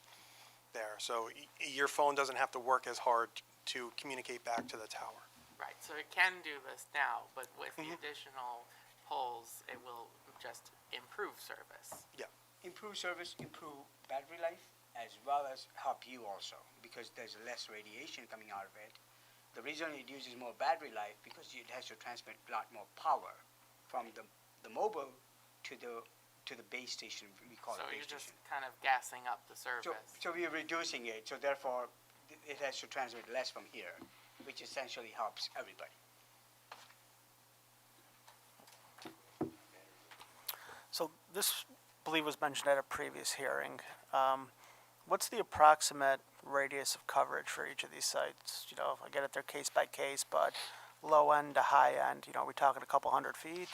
there. So your phone doesn't have to work as hard to communicate back to the tower. Right, so it can do this now, but with the additional poles, it will just improve service. Yeah. Improve service, improve battery life, as well as help you also, because there's less radiation coming out of it. The reason it uses more battery life, because it has to transmit a lot more power from the mobile to the base station, we call So it you're base just station. kind of gassing up the service. So we are reducing it, so therefore, it has to transmit less from here, which essentially helps everybody. So this, I believe, was mentioned at a previous hearing. What's the approximate radius of coverage for each of these sites? You know, I get it, they're case by case, but low end to high end, you know, are we talking a couple hundred feet,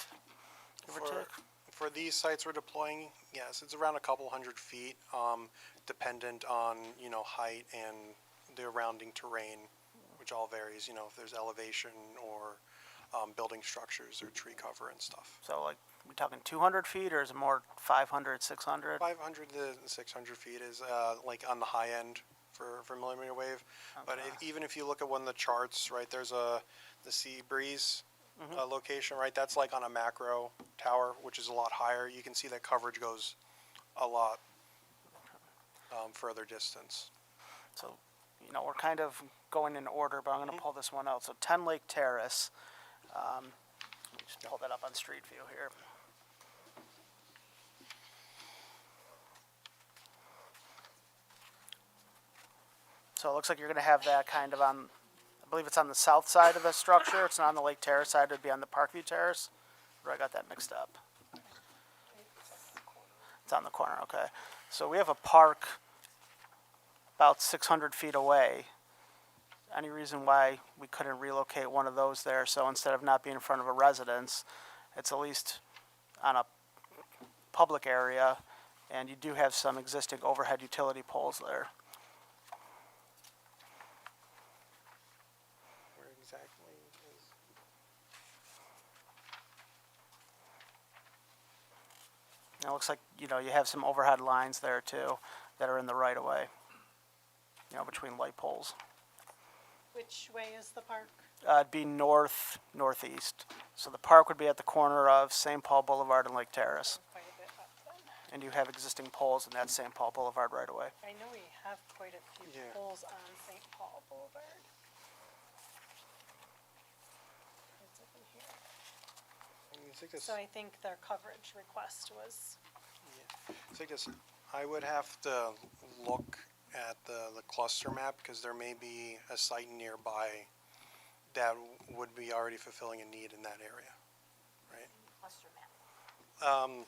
give or take? For these sites we're deploying, yes, it's around a couple hundred feet, dependent on, you know, height and the surrounding terrain, which all varies, you know, if there's elevation or building structures or tree cover and stuff. So like, we talking 200 feet, or is it more 500, 600? 500 to 600 feet is like on the high end for millimeter wave. But even if you look at one of the charts, right, there's the Sea Breeze location, right? That's like on a macro tower, which is a lot higher. You can see that coverage goes a lot further distance. So, you know, we're kind of going in order, but I'm going to pull this one out. So 10 Lake Terrace, let me just pull that up on Street View here. So it looks like you're going to have that kind of on, I believe it's on the south side of the structure. It's not on the Lake Terrace side. It would be on the Parkview Terrace. Or I got that mixed up. It's on the corner, okay. So we have a park about 600 feet away. Any reason why we couldn't relocate one of those there? So instead of not being in front of a residence, it's at least on a public area, and you do have some existing overhead utility poles there. Where exactly is? And it looks like, you know, you have some overhead lines there too that are in the right of way, you know, between light poles. Which way is the park? It'd be northeast. So the park would be at the corner of St. Paul Boulevard and Lake Terrace. Quite a bit up then. And you have existing poles in that St. Paul Boulevard right away. I know we have quite a few Yeah. poles on St. Paul Boulevard. It's up in here. I think this, So I think their coverage request was, I would have to look at the cluster map, because there may be a site nearby that would be already fulfilling a need in that area, right? Cluster map.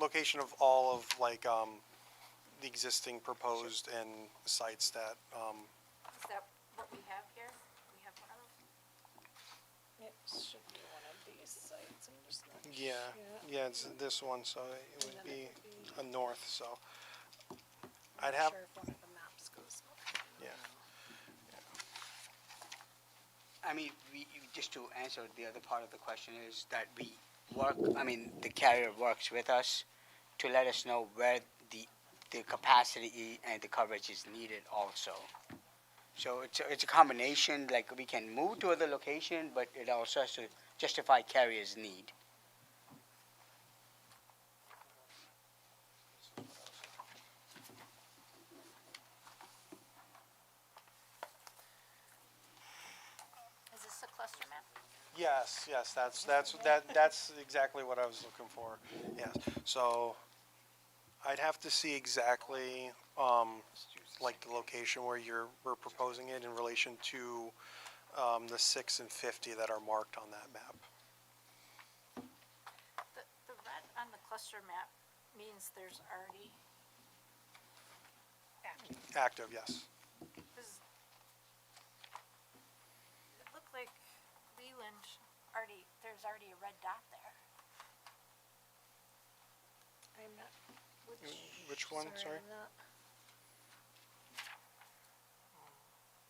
Location of all of like the existing proposed and sites that Is that what we have here? Should be one of these sites, I'm just not Yeah, yeah, it's this one, so it would be a north, so. I'd have, sure if one of the maps goes up. yeah, I mean, just to answer the other part of the question is that we work, I mean, the carrier works with us to let us know where the capacity and the coverage is needed also. So it's a combination, like we can move to other location, but it also has to justify carrier's need. Is this a cluster map? yes, that's exactly what I was looking for, yes. So, I'd have to see exactly, like the location where we're proposing it in relation to, the 6 and 50 that are marked on that map. The red on the cluster map means there's already, Active, yes. this, it looked like Leland there's already a red dot there. I'm not, Which one, sorry? I'm not.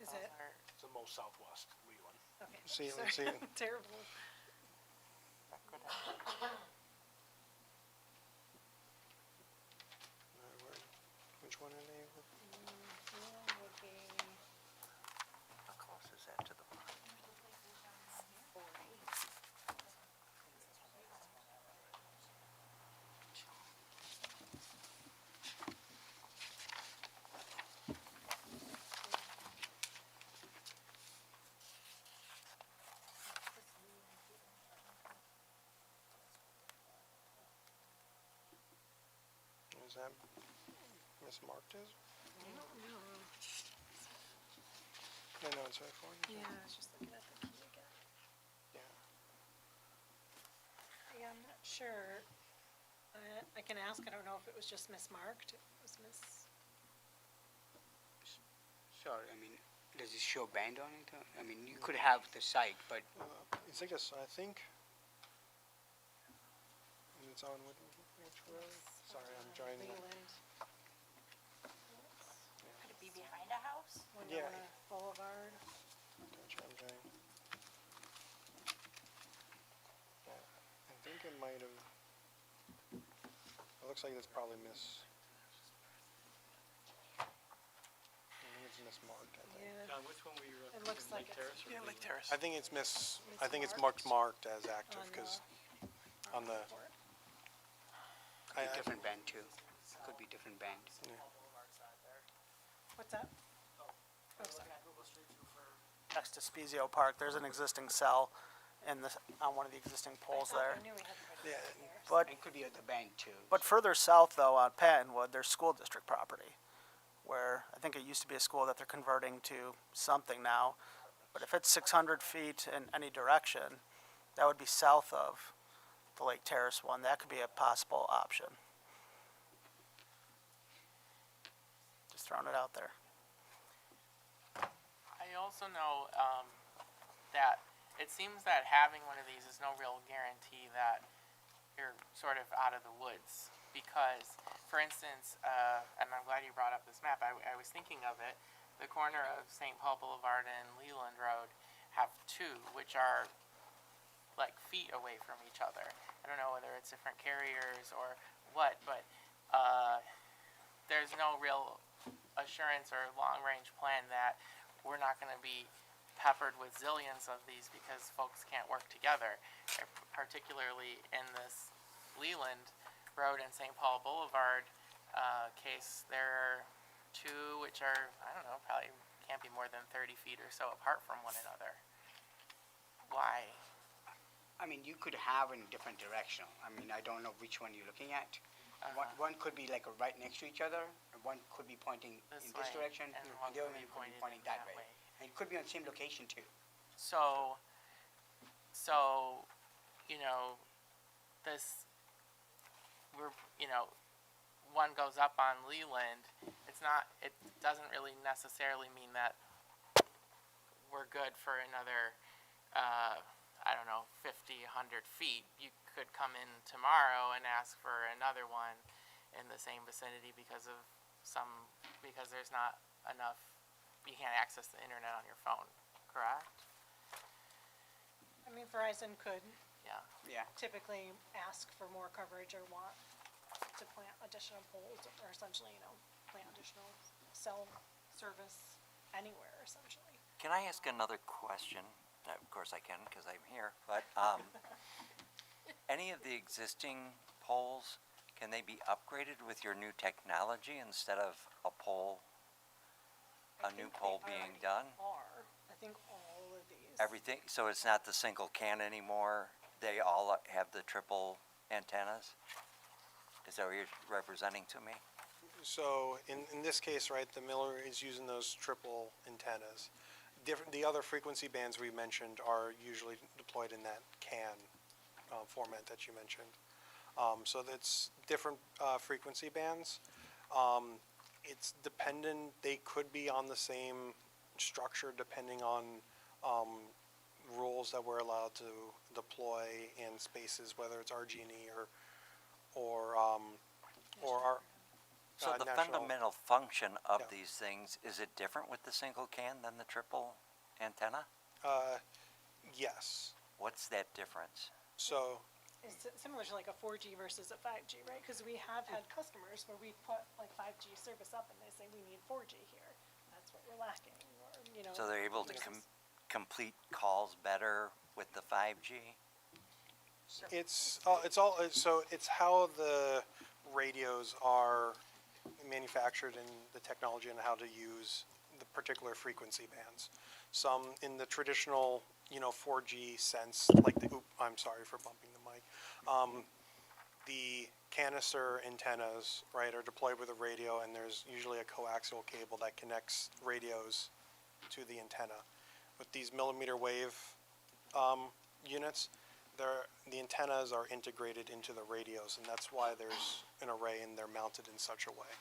Is Those it? are- It's the most southwest, Leland. Okay. See, sorry. let's see. Terrible. that could have- Which one are they? Would be How close is that to the park? Is that mismarked as? I don't know. No, it's right for you. Yeah, I was just looking at the key again. Yeah. Yeah, I'm not sure. I can ask, I don't know if it was just mismarked, it was Sorry, I mean, does it show band on it? I mean, you could have the site, but It's like I think. It's on which road? Sorry, I'm trying to. Leland. Could it be behind a house? Yeah. Winona Boulevard. Gotcha, I'm trying. Yeah, I think it might have. It looks like it's probably I think it's mismarked, I think. Yeah, John, which one were you it looks like it's Yeah, Lake Terrace. I think it's I think it's marked as active, On because on on the, report. a different band too. Could be different band. What's that? Oh, sorry. Next to Spezio Park, there's an existing cell on one of the existing poles there. I knew we had the Yeah. red dot there. But, It could be at the band too. but further south though, on Pattonwood, there's school district property, where I think it used to be a school that they're converting to something now. But if it's 600 feet in any direction, that would be south of the Lake Terrace one. That could be a possible option. Just throwing it out there. I also know that it seems that having one of these is no real guarantee that you're sort of out of the woods. Because, for instance, and I'm glad you brought up this map, I was thinking of it, the corner of St. Paul Boulevard and Leland Road have two, which are like feet away from each other. I don't know whether it's different carriers or what, but there's no real assurance or long-range plan that we're not going to be peppered with zillions of these because folks can't work together. Particularly in this Leland Road and St. Paul Boulevard case, there are two which are, I don't know, probably can't be more than 30 feet or so apart from one another. Why? I mean, you could have in different directional. I mean, I don't know which one you're looking at. One could be like right next to each other, and one could be pointing This in this way, direction, and and one the other could one be could be pointed pointing in that that way. way. And it could be on the same location too. So, you know, this, one goes up on Leland, it doesn't really necessarily mean that we're good for another I don't know, 50, 100 feet, you could come in tomorrow and ask for another one in the same vicinity because there's not enough, you can't access the internet on your phone, correct? I mean, Verizon could Yeah. Yeah. typically ask for more coverage or want to plant additional poles or essentially, plant additional cell service anywhere essentially. Can I ask another question? Of course I can, because I'm here, but, any of the existing poles, can they be upgraded with your new technology instead of a pole, a new pole being done? I think all of these. Everything, so it's not the single can anymore? They all have the triple antennas? Is that what you're representing to me? So in this case, right, the Miller is using those triple antennas. The other frequency bands we mentioned are usually deployed in that CAN format that you mentioned. So that's different frequency bands. It's dependent, they could be on the same structure depending on rules that we're allowed to deploy in spaces, whether it's RG&E or our So the national. fundamental function of Yeah. these things, is it different with the single can than the triple antenna? Yes. What's that difference? So, It's similar to like a 4G versus a 5G, right? Because we have had customers where we put like 5G service up and they say, we need 4G here. That's what we're lacking, or. So they're able to there's- complete calls better with the 5G? it's how the radios are manufactured and the technology and how to use the particular frequency bands. Some in the traditional, 4G sense, like I'm sorry for bumping the mic. The canister antennas, right, are deployed with a radio, and there's usually a coaxial cable that connects radios to the antenna. With these millimeter wave units, the antennas are integrated into the radios, and that's why there's an array and they're mounted in such a way.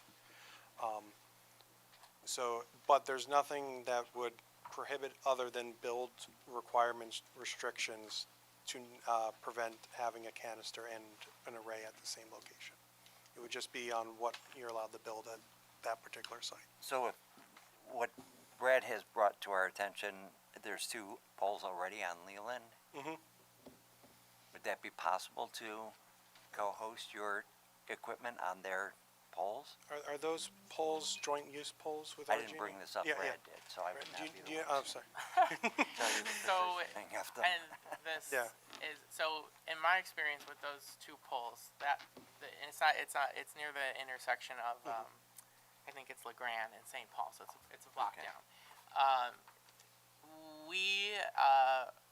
But there's nothing that would prohibit other than build requirements, restrictions to prevent having a canister and an array at the same location. It would just be on what you're allowed to build at that particular site. So if what Brad has brought to our attention, there's 2 poles already on Leland. Mhm. Would that be possible to co-host your equipment on their poles? Are those poles joint use poles with I RG&E? didn't bring this up, Yeah, Brad yeah. did, so I would Right. not be Do the you, one I'm to sorry. tell you the So, positioning of them. and this Yeah. is, so in my experience with those 2 poles, it's near the intersection of, I think it's LeGrand and St. Paul, so it's a block Okay. down.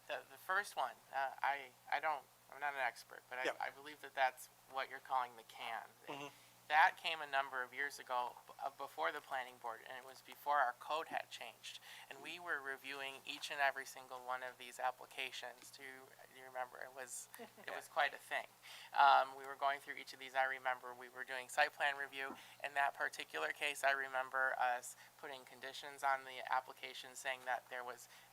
The first one, I'm not an expert, but Yeah. I believe that's what you're calling the CAN. Mhm. That came a number of years ago, before the planning board, and it was before our code had changed. And we were reviewing each and every single one of these applications. Do you remember? It was quite a thing. We were going through each of these. I remember we were doing site plan review. In that particular case, I remember us putting conditions on the application saying that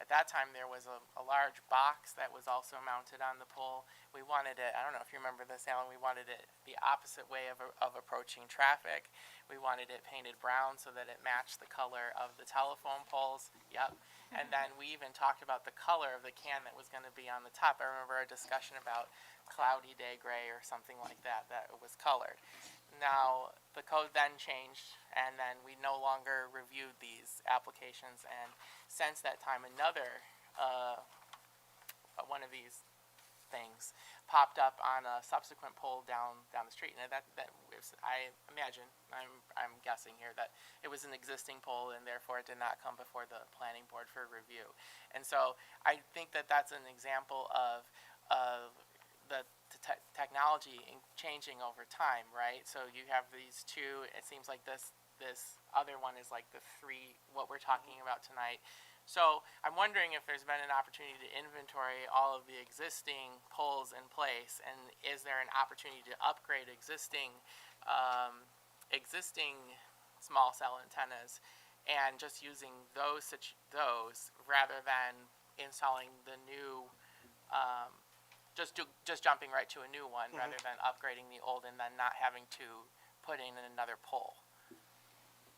at that time, there was a large box that was also mounted on the pole. We wanted it, I don't know if you remember this, Alan, we wanted it the opposite way of approaching traffic. We wanted it painted brown so that it matched the color of the telephone poles. Yep. And then we even talked about the color of the can that was going to be on the top. I remember a discussion about cloudy day gray or something like that it was colored. Now, the code then changed, and then we no longer reviewed these applications. And since that time, another one of these things popped up on a subsequent pole down the street, and I imagine, I'm guessing here, that it was an existing pole, and therefore it did not come before the planning board for review. And so I think that's an example of the technology changing over time, right? So you have these 2. It seems like this other one is like the 3 what we're talking about tonight. So I'm wondering if there's been an opportunity to inventory all of the existing poles in place, and is there an opportunity to upgrade existing small cell antennas, and just using those rather than installing the new just jumping right to a new one rather than upgrading the old and then not having to put in another pole.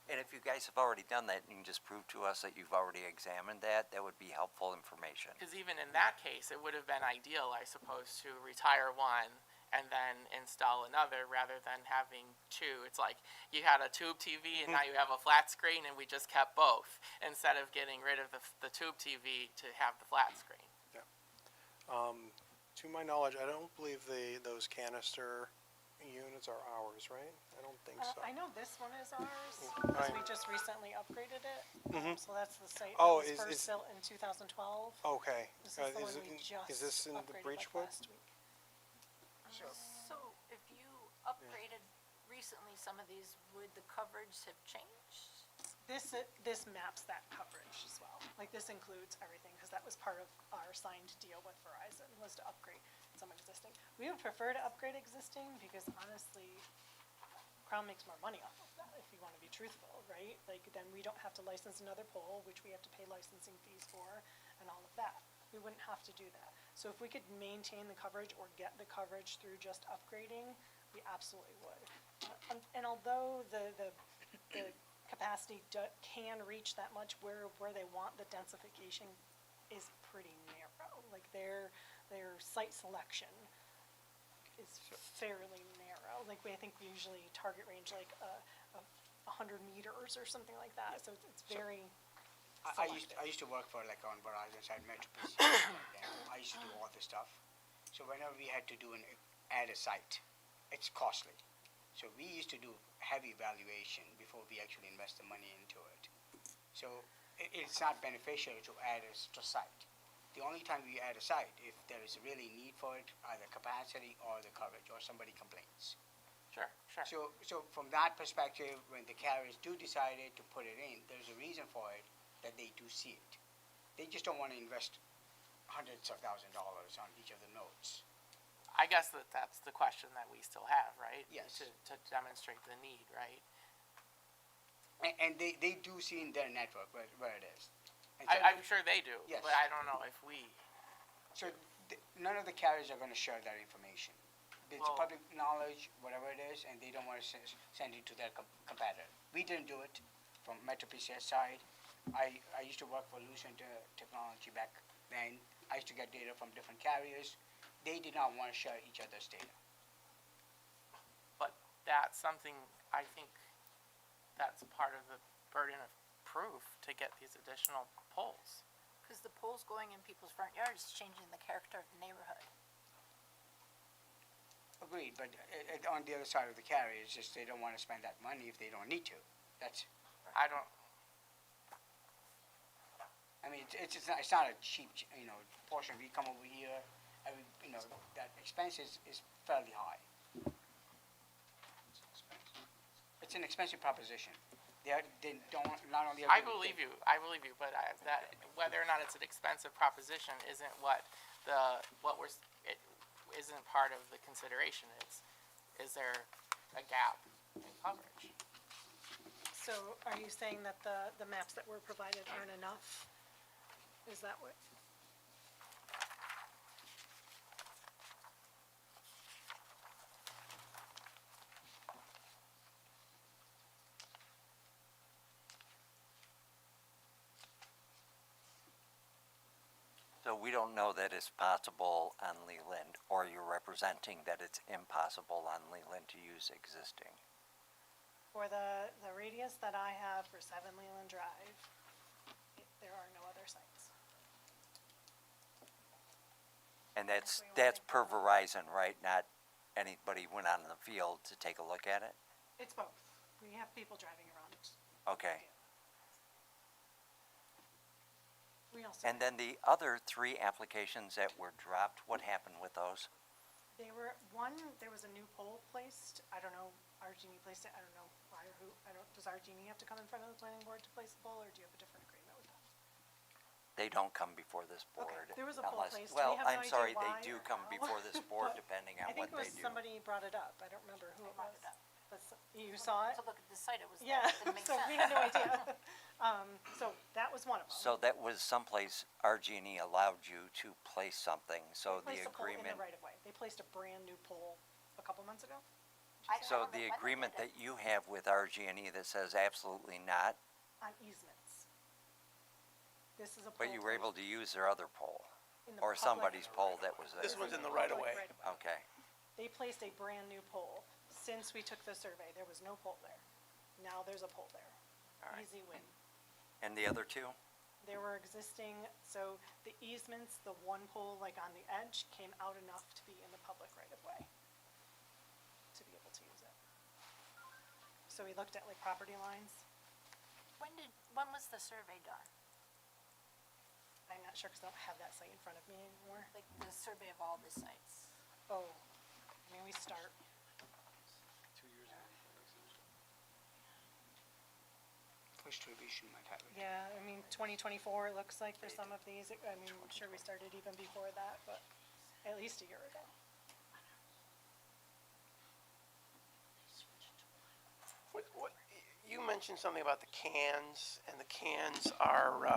And if you guys have already done that, you can just prove to us that you've already examined that, that would be helpful information. Because even in that case, it would have been ideal, I suppose, to retire one and then install another rather than having two. It's like you had a tube TV and now you have a flat screen, and we just kept both instead of getting rid of the tube TV to have the flat screen. To my knowledge, I don't believe those canister units are ours, right? I don't think so. I know this one is ours, because we just recently upgraded it. So that's the site that Oh, was is- first is- built in 2012. Okay. This is the Is one we it- just is this in the upgraded like Breachwood? last week. So if you upgraded recently some of these, would the coverage have changed? This maps that coverage as well. Like, this includes everything, because that was part of our signed deal with Verizon, was to upgrade some existing. We would prefer to upgrade existing, because honestly, Crown makes more money off of that, if you want to be truthful, right? Like, then we don't have to license another pole, which we have to pay licensing fees for, and all of that. We wouldn't have to do that. So if we could maintain the coverage or get the coverage through just upgrading, we absolutely would. And although the capacity can reach that much, where they want the densification is pretty narrow. Like, their site selection is fairly narrow. Like, I think we usually target range like 100 meters or something like that, so it's very I used to work for like on Verizon side, Metro PC, and I used to do all this stuff. So whenever we had to add a site, it's costly. So we used to do heavy evaluation before we actually invest the money into it. So it's not beneficial to add a site. The only time we add a site, if there is really need for it, either capacity or the coverage, or somebody complains. Sure. So from that perspective, when the carriers do decide to put it in, there's a reason for it, that they do see it. They just don't want to invest hundreds of $1,000s on each of the nodes. I guess that's the question that we still have, right? Yes. To demonstrate the need, right? And they do see in their network where it is. And so I'm sure they do, Yes. but I don't know if we. So none of the carriers are going to share that information. It's Well- public knowledge, whatever it is, and they don't want to send it to their competitor. We didn't do it from Metro PCS side. I used to work for Lucent Technology back then. I used to get data from different carriers. They did not want to share each other's data. But that's something, I think, that's part of the burden of proof to get these additional polls. Because the poles going in people's front yards is changing the character of the neighborhood. Agreed, but on the other side of the carrier, it's just they don't want to spend that money if they don't need to. That's, I don't, I mean, it's not a cheap, portion. We come over here, that expense is fairly high. It's an expensive proposition. They don't, not only. I believe you, but that, whether or not it's an expensive proposition isn't it isn't part of the consideration. Is there a gap in coverage? So are you saying that the maps that were provided aren't enough? Is that what? So we don't know that it's possible on Leland, or you're representing that it's impossible on Leland to use existing. For the radius that I have for 7 Leland Drive, there are no other sites. And that's per Verizon, right? Not anybody went out in the field to take a look at it? It's both. We have people driving around. Okay. We also, And then the other 3 applications that were dropped, what happened with those? there was a new pole placed. I don't know, RG&E placed it. I don't know why or who. Does RG&E have to come in front of the planning board to place the pole, or do you have a different agreement with them? They don't come before this board. Okay, there was a pole unless- placed. Well, We have no I'm idea sorry, why they do or come how. before this board But depending I on what think it they was do. somebody brought it up. I don't remember who it Brought was. it up. But you saw it? To look at the site, it was, Yeah, it didn't make so sense. we had no idea. So that was one of them. So that was someplace RG&E allowed you to place something, so They the placed a pole in agreement, the right of way. They placed a brand-new pole a couple months ago. so the agreement that you have with RG&E that says absolutely not, On easements. This is a pole. but you were able to use their other pole, in the or public- somebody's pole that was there. This one's in the right of way. public right-of-way. Okay, They placed a brand-new pole. Since we took the survey, there was no pole there. Now there's a pole there. all right. Easy win. And the other two? There were existing, so the easements, the one pole like on the edge came out enough to be in the public right-of-way to be able to use it. So we looked at like property lines. When was the survey done? I'm not sure because I don't have that site in front of me anymore. Like the survey of all the sites? Oh, I mean, we start. First revision might have it. Yeah, I mean, 2024, it looks like for some of these. I mean, I'm sure we started even before that, but at least a year ago. You mentioned something about the cans, and the cans are,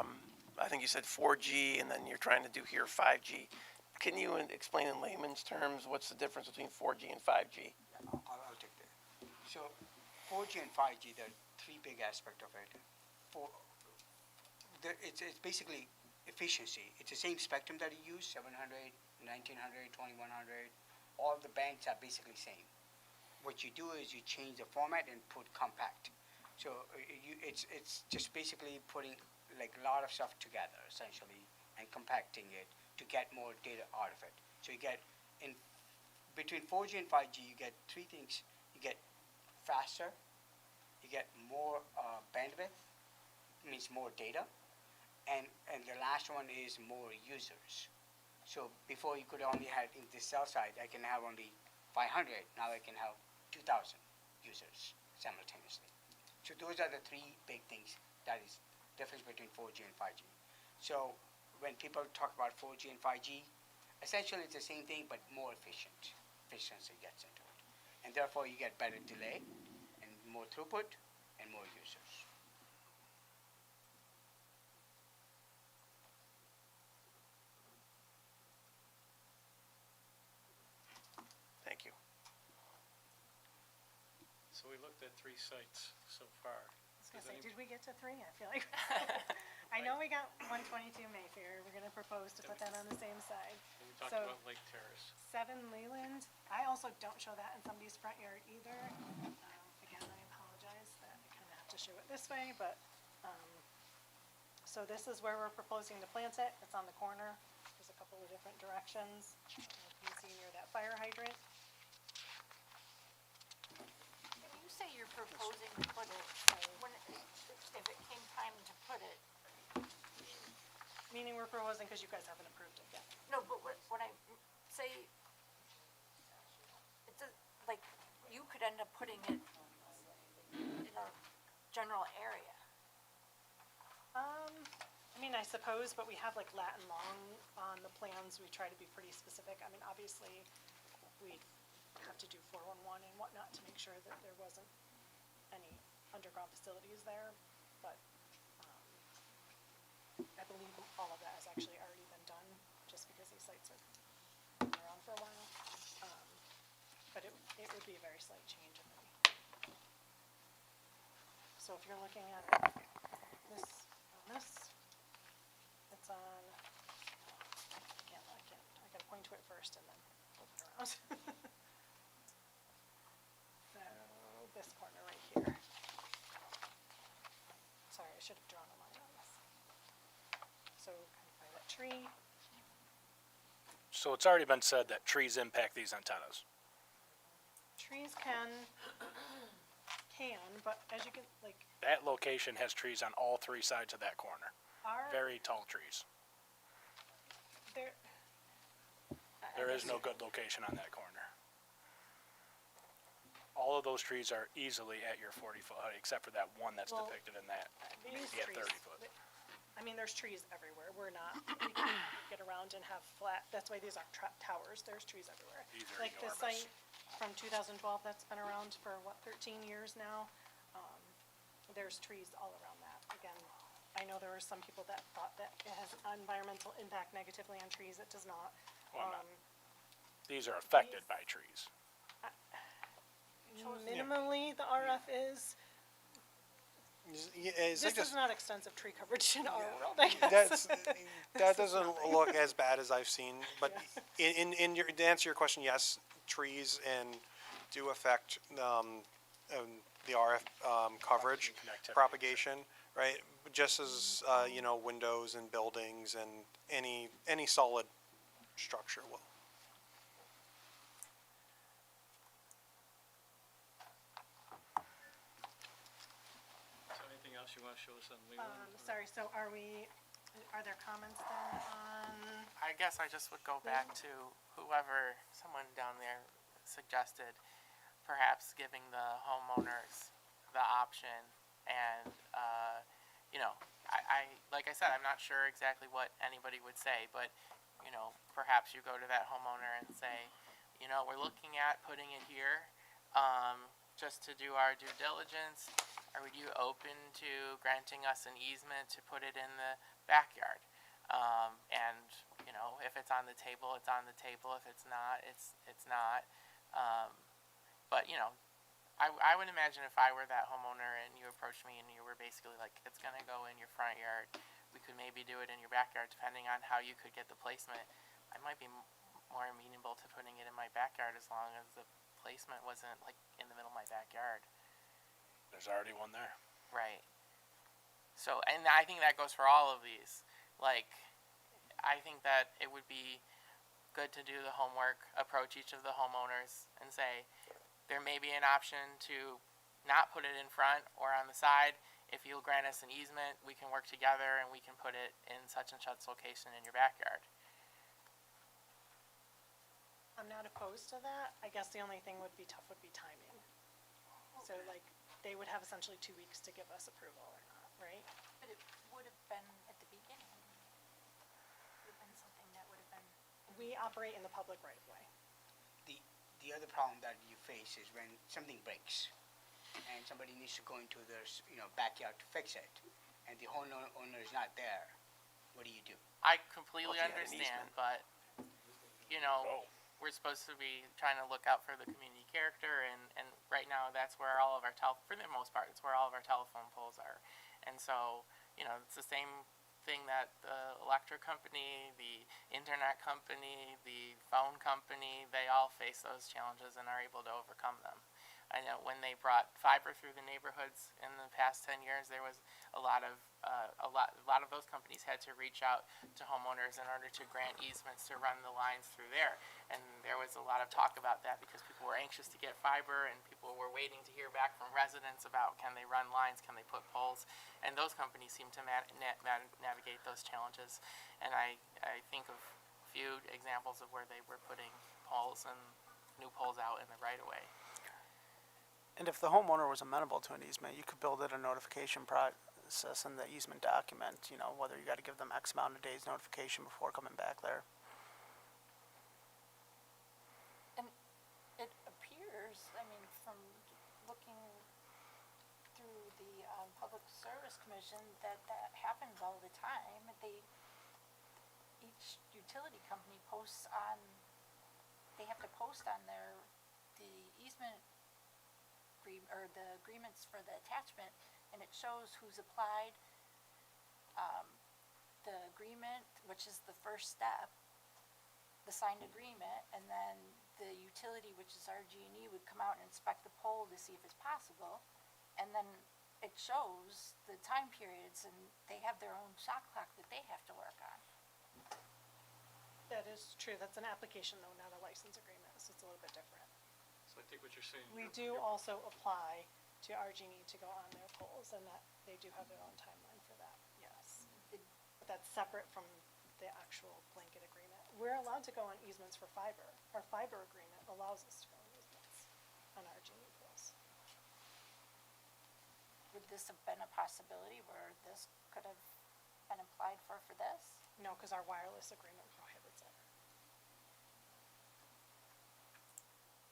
I think you said 4G, and then you're trying to do here 5G. Can you explain in layman's terms what's the difference between 4G and 5G? I'll take that. So 4G and 5G, there are three big aspects of it. It's basically efficiency. It's the same spectrum that you use, 700, 1900, 2100. All the bands are basically same. What you do is you change the format and put compact. So it's just basically putting like a lot of stuff together essentially and compacting it to get more data out of it. So you get in between 4G and 5G, you get three things. You get faster, you get more bandwidth, means more data, and the last one is more users. So before you could only have in the cell site, I can have only 500. Now I can have 2,000 users simultaneously. So those are the three big things that is difference between 4G and 5G. So when people talk about 4G and 5G, essentially it's the same thing but more efficient. Efficiency gets into it. And therefore you get better delay and more throughput and more users. Thank you. So we looked at 3 sites so far. I was gonna Does say, any- did we get to 3? I feel like, I know we got 122 Mayfair. We're gonna propose to put that on the same side. We talked So- about Lake Terrace. 7 Leland, I also don't show that in somebody's front yard either. Again, I apologize that I kind of have to show it this way, but, so this is where we're proposing to plant it. It's on the corner. There's a couple of different directions. You can see near that fire hydrant. When you say you're proposing to put it, if it came time to put it, Meaning we're proposing because you guys haven't approved it yet. no, but when I say, it's like, you could end up putting it in a general area. I mean, I suppose, but we have like Latin long on the plans. We try to be pretty specific. I mean, obviously, we have to do 411 and whatnot to make sure that there wasn't any underground facilities there, but, I believe all of that has actually already been done, just because these sites are been around for a while. But it would be a very slight change. So if you're looking at this, it's on, I gotta point to it first and then flip it around. So, this corner right here. Sorry, I should have drawn a line on this. So, kind of by that tree, So it's already been said that trees impact these antennas. trees can, but as you can, like, That location has trees on all 3 sides of that corner. our, Very tall trees. there, There is no good location on that corner. All of those trees are easily at your 40-foot height, except for that one that's Well, depicted in that. these Yeah, trees, 30 foot. I mean, there's trees everywhere. We can get around and have flat, that's why these aren't towers. There's trees everywhere. These are Like the enormous. site from 2012 that's been around for, 13 years now. there's trees all around that. Again, I know there were some people that thought that it has environmental impact negatively on trees. It does not. Well, no. These are affected by trees. Minimally, the RF is. Yeah, it's like This is not extensive tree coverage in our world, I guess. That's, that doesn't look as bad as I've seen, but in your, to answer your question, yes, trees and do affect, the RF, coverage, Connectivity. propagation, right? Just as, you know, windows and buildings and any solid structure will. Is there anything else you want to show us on Leland? Sorry, so are there comments then on? I guess I just would go back to whoever, someone down there suggested, perhaps giving the homeowners the option and, you know, like I said, I'm not sure exactly what anybody would say, but, you know, perhaps you go to that homeowner and say, you know, we're looking at putting it here, just to do our due diligence. Are you open to granting us an easement to put it in the backyard? And, you know, if it's on the table, it's on the table. If it's not, it's not. But, you know, I would imagine if I were that homeowner and you approached me and you were basically like, it's going to go in your front yard, we could maybe do it in your backyard, depending on how you could get the placement. I might be more amenable to putting it in my backyard as long as the placement wasn't like in the middle of my backyard. There's already one there. Right. So, and I think that goes for all of these. Like, I think that it would be good to do the homework, approach each of the homeowners and say, there may be an option to not put it in front or on the side. If you'll grant us an easement, we can work together and we can put it in such and such location in your backyard. I'm not opposed to that. I guess the only thing would be timing. So like, they would have essentially 2 weeks to give us approval or not, right? But it would have been at the beginning. Would have been something that would have been. We operate in the public right of way. The other problem that you face is when something breaks and somebody needs to go into their, backyard to fix it, and the owner is not there, what do you do? I completely Well, if you had an understand, easement. but, you know, Oh. we're supposed to be trying to look out for the community character, and right now, that's where all of our for the most part, it's where all of our telephone poles are. And so, you know, it's the same thing that the electric company, the internet company, the phone company, they all face those challenges and are able to overcome them. I know when they brought fiber through the neighborhoods in the past 10 years, there was a lot of those companies had to reach out to homeowners in order to grant easements to run the lines through there. And there was a lot of talk about that because people were anxious to get fiber and people were waiting to hear back from residents about can they run lines, can they put poles, and those companies seem to navigate those challenges. And I think of a few examples of where they were putting poles and new poles out in the right of way. And if the homeowner was amenable to an easement, you could build in a notification process in the easement document, you know, whether you gotta give them X amount of days notification before coming back there. And it appears, I mean, from looking through the Public Service Commission, that happens all the time. Each utility company posts on, they have to post on the easement or the agreements for the attachment, and it shows who's applied, the agreement, which is the first step, the signed agreement, and then the utility, which is RG&E, would come out and inspect the pole to see if it's possible, and then it shows the time periods, and they have their own shot clock that they have to work on. That is true. That's an application though, not a license agreement, so it's a little bit different. So I think what you're saying. We do also apply to RG&E to go on their polls, and that they do have their own timeline for that, yes. But that's separate from the actual blanket agreement. We're allowed to go on easements for fiber. Our fiber agreement allows us to go on easements on RG&E polls. Would this have been a possibility where this could have been applied for this? No, because our wireless agreement prohibits it.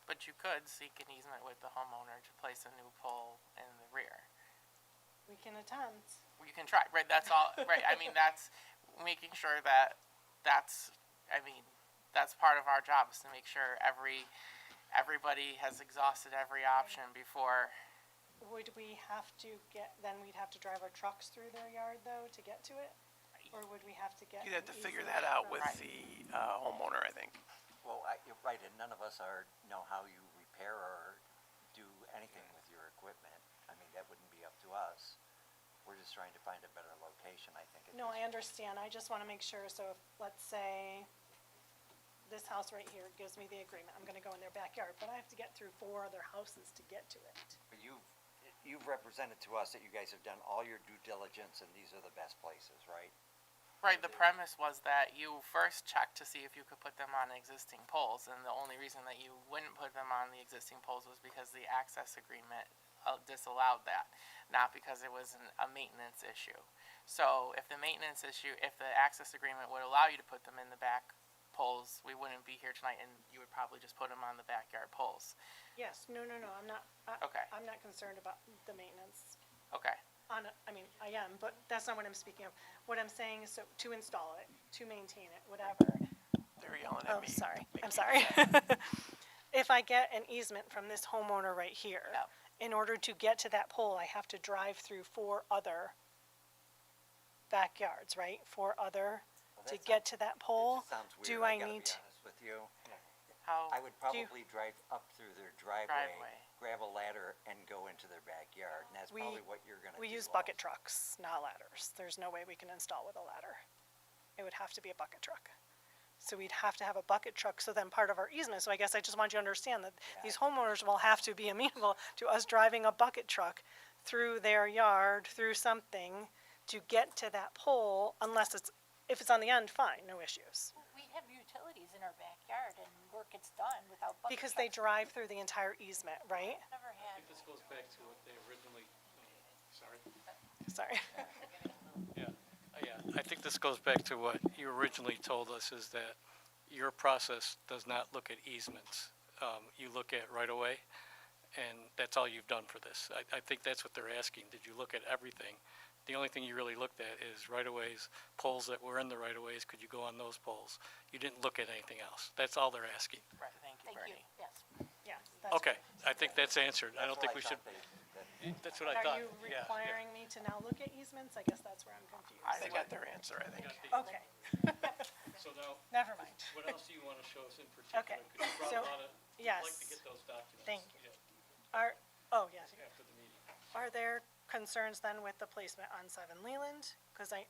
But you could seek an easement with the homeowner to place a new pole in the rear. We can attempt. You can try, right, that's all, right, I mean, that's making sure that, that's part of our job, is to make sure everybody has exhausted every option before. Would we have to then we'd have to drive our trucks through their yard though to get to it? Or would we have to get? You'd have an to figure easement that out from- with the homeowner, I think. Well, you're right, and none of us know how you repair or do anything with your equipment. I mean, that wouldn't be up to us. We're just trying to find a better location, I think. at No, this I understand. I just want to make sure, so if, let's say, this house right here gives me the agreement, I'm gonna go in their backyard, but I have to get through 4 other houses to get to it. But you've represented to us that you guys have done all your due diligence and these are the best places, right? Right, the premise was that you first checked to see if you could put them on existing poles, and the only reason that you wouldn't put them on the existing poles was because the access agreement disallowed that, not because it was a maintenance issue. So if the access agreement would allow you to put them in the back poles, we wouldn't be here tonight, and you would probably just put them on the backyard poles. Yes, no, I'm not, Okay. I'm not concerned about the maintenance. Okay, I mean, I am, but that's not what I'm speaking of. What I'm saying is, so, to install it, to maintain it, whatever. They're yelling at Oh, me. sorry, Make I'm me sorry. upset. If I get an easement from this homeowner right here, Yep. in order to get to that pole, I have to drive through 4 other backyards, right? 4 other, Well, to that get to that pole. It just sounds weird, Do I I gotta be need, honest with you. how, I would probably drive up through their driveway, Driveway. grab a ladder and go into their backyard, and that's We- probably what you're gonna do. we use bucket trucks, not ladders. There's no way we can install with a ladder. It would have to be a bucket truck. So we'd have to have a bucket truck, so then part of our easement, so I guess I just want you to understand that these homeowners will have to be amenable to us driving a bucket truck through their yard, through something, to get to that pole, unless if it's on the end, fine, no issues. We have utilities in our backyard and work gets done without bucket Because they trucks. drive through the entire easement, right? Never I had, think this goes back to what they originally, sorry. Sorry. Yeah, I think this goes back to what you originally told us, is that your process does not look at easements. You look at right-of-way, and that's all you've done for this. I think that's what they're asking. Did you look at everything? The only thing you really looked at is right-of-ways, poles that were in the right-of-ways, could you go on those poles? You didn't look at anything else. That's all they're asking. right, thank you, thank you, Bernie. yes. Yeah. that's Okay, right. I think that's answered. I don't think we should, that's what I thought. Are you Yeah, yeah. requiring me to now look at easements? I guess that's where I'm confused. They got their answer, I think. Okay, So now, never mind. what else do you want to show us in particular? Okay, 'Cause you brought so- a lot of, I'd yes. like to get those documents. Thank you. Yeah, Yes. after the meeting. Are there concerns then with the placement on 7 Leland? Because I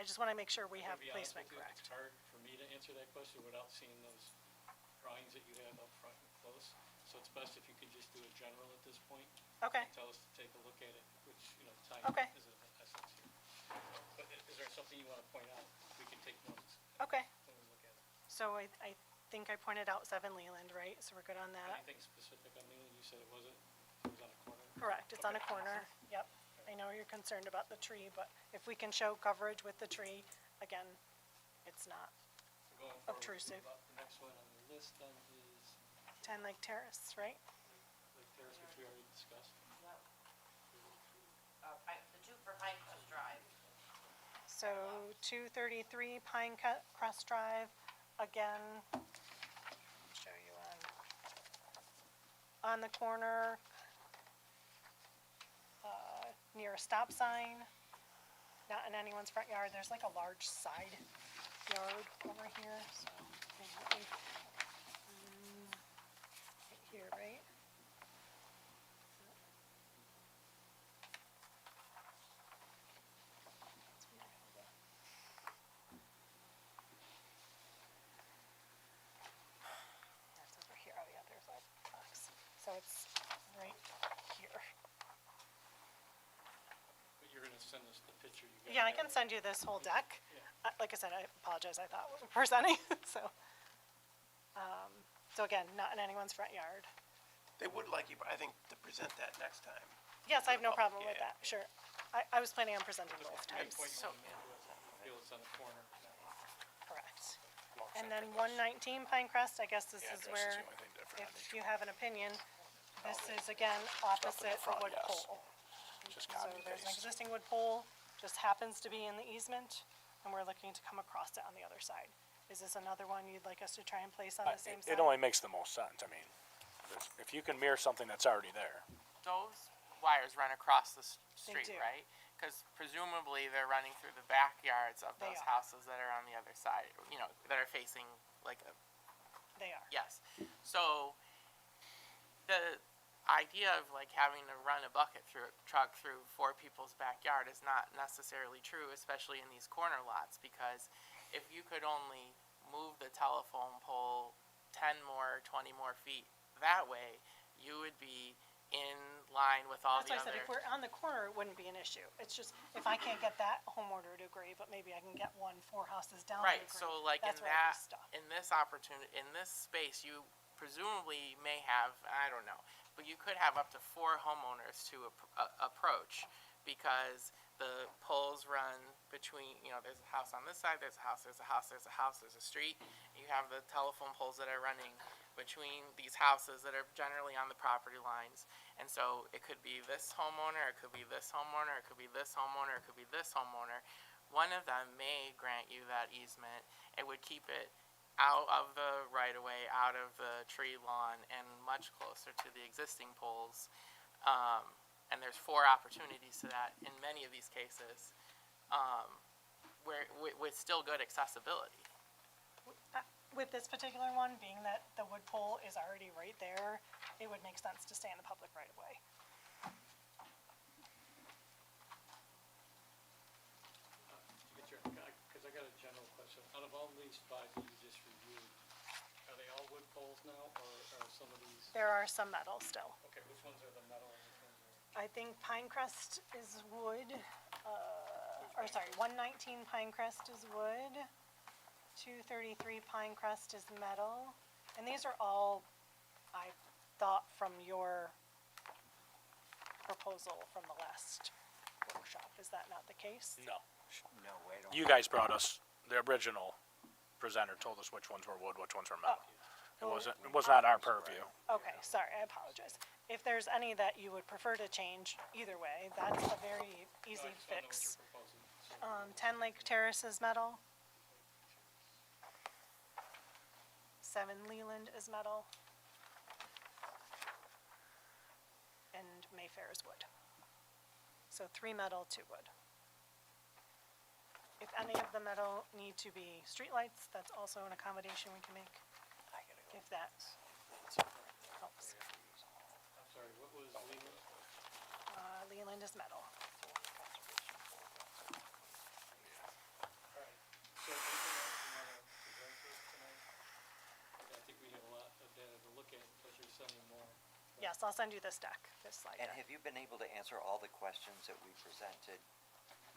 just want to make sure we have To be honest placement with you, correct. It's hard for me to answer that question without seeing those drawings that you have up front and close. So it's best if you could just do a general at this point. Okay, Tell us to take a look at it, which, time Okay. is of essence here. But is there something you want to point out? We can take notes okay. when we look at it. So I think I pointed out 7 Leland, right? So we're good on that? Anything specific on Leland? You said it was on a corner? Correct, it's on a Okay. corner. Yep. I know you're concerned about the tree, but if we can show coverage with the tree, again, it's not. So going forward, Obtrusive. The next one on the list then is 10 Lake Terrace, right? Lake Terrace, which we already discussed. The 2 for Pinecrest Drive. So 233 Pinecrest Drive, again, show you on the corner, near a stop sign, not in anyone's front yard. There's like a large side yard over here, so, right here, right? That's over here. Oh, yeah, there's our box. So it's right here. But you're going to send us the picture you got. Yeah, I there. can send you this whole deck. Yeah. Like I said, I apologize, I thought we were presenting, so. So again, not in anyone's front yard. They would like you, I think, to present that next time. Yes, I have no Oh, problem with yeah. that, sure. I was planning on presenting both Good times, point you wanted to make, feel it's on the corner. correct. And then 119 Pinecrest, I guess this The is address is where, the only thing different on if you have an opinion, this is again opposite a wood pole. just So copy and there's an paste. existing wood pole, just happens to be in the easement, and we're looking to come across it on the other side. Is this another one you'd like us to try and place on the same side? It only makes the most sense. I mean, if you can mirror something that's already there. Those wires run across the They street, do. right? Because presumably they're running through the backyards of They those are. houses that are on the other side, you know, that are facing like a They are. yes. So the idea of like having to run a bucket truck through four people's backyard is not necessarily true, especially in these corner lots, because if you could only move the telephone pole 10 more, 20 more feet that way, you would be in line with all That's the why I said, other. if we're on the corner, it wouldn't be an issue. It's just, if I can't get that homeowner to agree, but maybe I can get one 4 houses down to Right, agree. so like in that's where I'd be that, stuck. in this opportunity, in this space, you presumably may have, I don't know, but you could have up to 4 homeowners to approach, because the poles run between, you know, there's a house on this side, there's a house, there's a house, there's a house, there's a street. You have the telephone poles that are running between these houses that are generally on the property lines. And so it could be this homeowner, it could be this homeowner, it could be this homeowner, it could be this homeowner. One of them may grant you that easement. It would keep it out of the right-of-way, out of the tree lawn, and much closer to the existing poles. And there's 4 opportunities to that in many of these cases, where with still good accessibility. With this particular one, being that the wood pole is already right there, it would make sense to stay in the public right of way. Because I got a general question. Out of all these 5 that you just reviewed, are they all wood poles now, or are some of these? There are some metal still. Okay, which ones are the metal and which ones are? I think Pinecrest is wood, or sorry, 119 Pinecrest is wood, 233 Pinecrest is metal, and these are all, I thought, from your proposal from the last workshop. Is that not the case? No. No, wait, You guys brought us, the original presenter told us which ones were wood, which ones were metal. It was not our purview. Okay, sorry, I apologize. If there's any that you would prefer to change, either way, that's a very easy fix. 10 Lake Terrace is metal. 7 Leland is metal. And Mayfair is wood. So 3 metal, 2 wood. If any of the metal need to be streetlights, that's also an accommodation we can make. If that helps. I'm sorry, what was Leland? Leland is metal. All right, so anything else you want to present to us tonight? I think we have a lot of data to look at, but you're sending more. Yes, I'll send you this deck, this slide And deck. have you been able to answer all the questions that we presented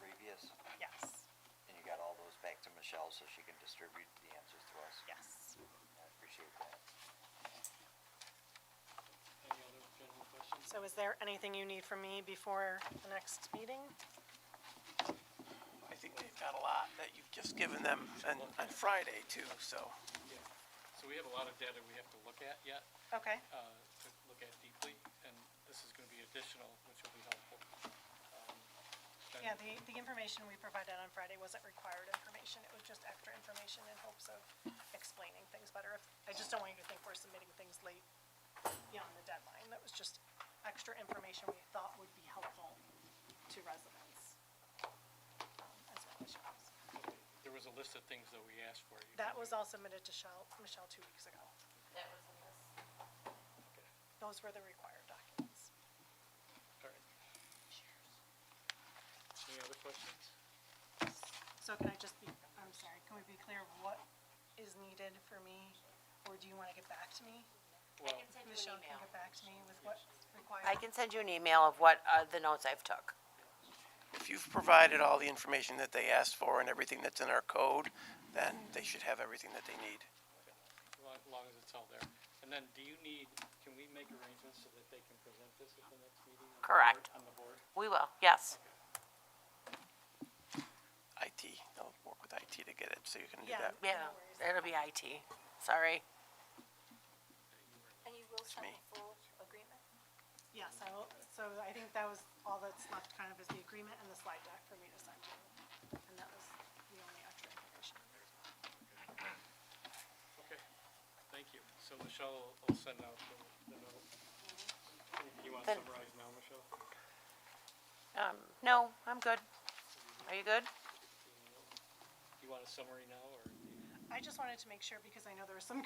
previous? Yes, And you got all those back to Michelle so she can distribute the answers to us? yes. I appreciate that. Any other general questions? So is there anything you need from me before the next meeting? I think they've got a lot that you've just given them on Friday too, so. Yeah. So we have a lot of data we have to look at yet, Okay, to look at deeply, and this is going to be additional, which will be helpful. yeah, the information we provided on Friday wasn't required information, it was just extra information in hopes of explaining things better. I just don't want you to think we're submitting things late beyond the deadline, that was just extra information we thought would be helpful to residents. As well as yours. There was a list of things that we asked for. You That can- was all submitted to Michelle 2 weeks ago. That was in this. Okay, Those were the required documents. all right. Any other questions? So can I just be, I'm sorry, can we be clear what is needed for me? Or do you want to get back to me? Well, Michelle can get back to me with what's required. I can send you an email of what, the notes I've took. If you've provided all the information that they asked for and everything that's in our code, then they should have everything that they need. as long as it's all there. And then do you need, can we make arrangements so that they can present this at the next meeting? on the Correct. board- On the board? We will, yes. IT, they'll work with IT to get it, so you can do Yeah. that. Yeah, it'll be IT. Sorry. And you will send me. a full agreement? Yes, I will, so I think that was all that's left kind of is the agreement and the slide deck for me to send you. And that was the only extra information. Okay, thank you. So Michelle will send out the note. You want to Then- summarize now, Michelle? No, I'm good. Are you good? You want a summary now, or? I just wanted to make sure, because I know there was some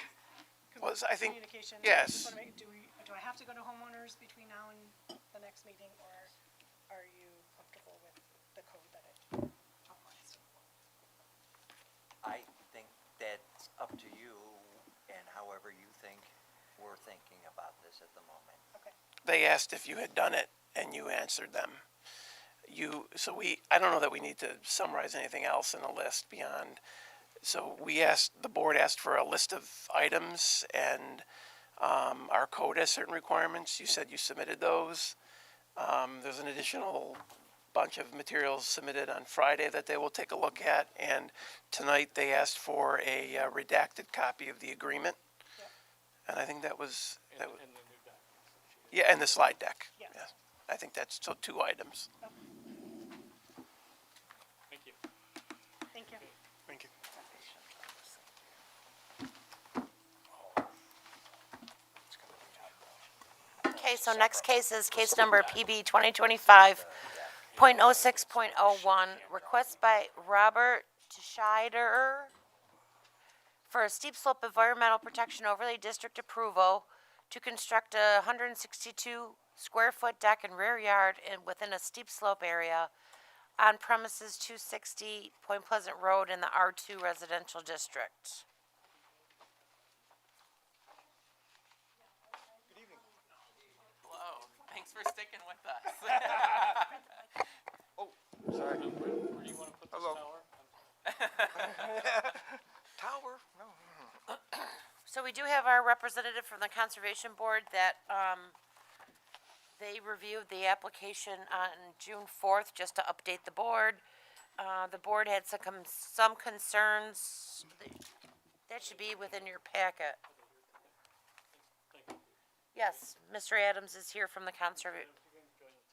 Was, I think, communication. yes. I just wanna make, do I have to go to homeowners between now and the next meeting, or are you comfortable with the code that it outlines? I think that's up to you and however you think we're thinking about this at the moment. Okay. They asked if you had done it, and you answered them. I don't know that we need to summarize anything else in the list beyond. So the board asked for a list of items, and our code has certain requirements. You said you submitted those. There's an additional bunch of materials submitted on Friday that they will take a look at, and tonight they asked for a redacted copy of the agreement. And I think that was, And the new documents. yeah, and the slide deck. Yes. Yeah. I think that's, so 2 items. Thank you. Thank you. Thank you. Okay, so next case is case number PB 2025.06.01, request by Robert Scheider for a steep slope environmental protection overlay district approval to construct a 162 square foot deck and rear yard within a steep slope area on premises 260 Point Pleasant Road in the R2 residential district. Hello, thanks for sticking with us. Where do you want to put this tower? Tower? No. So we do have our representative from the Conservation Board that, they reviewed the application on June 4th, just to update the board. The board had some concerns. That should be within your packet. Yes, Mr. Adams is here from the Join the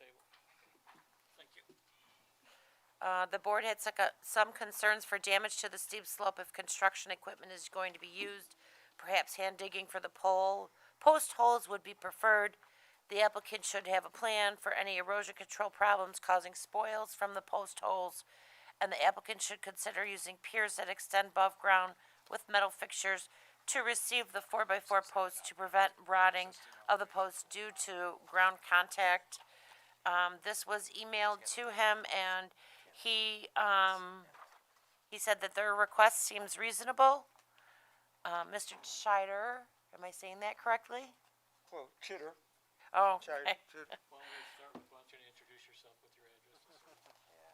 table. Thank you. The board had some concerns for damage to the steep slope if construction equipment is going to be used. Perhaps hand digging for the post holes would be preferred. The applicant should have a plan for any erosion control problems causing spoils from the post holes. And the applicant should consider using piers that extend above ground with metal fixtures to receive the 4x4 posts to prevent rotting of the posts due to ground contact. This was emailed to him, and he said that their request seems reasonable. Mr. Scheider, am I saying that correctly? Well, Chitter. Oh, Sorry. okay. Why don't you introduce yourself with your addresses?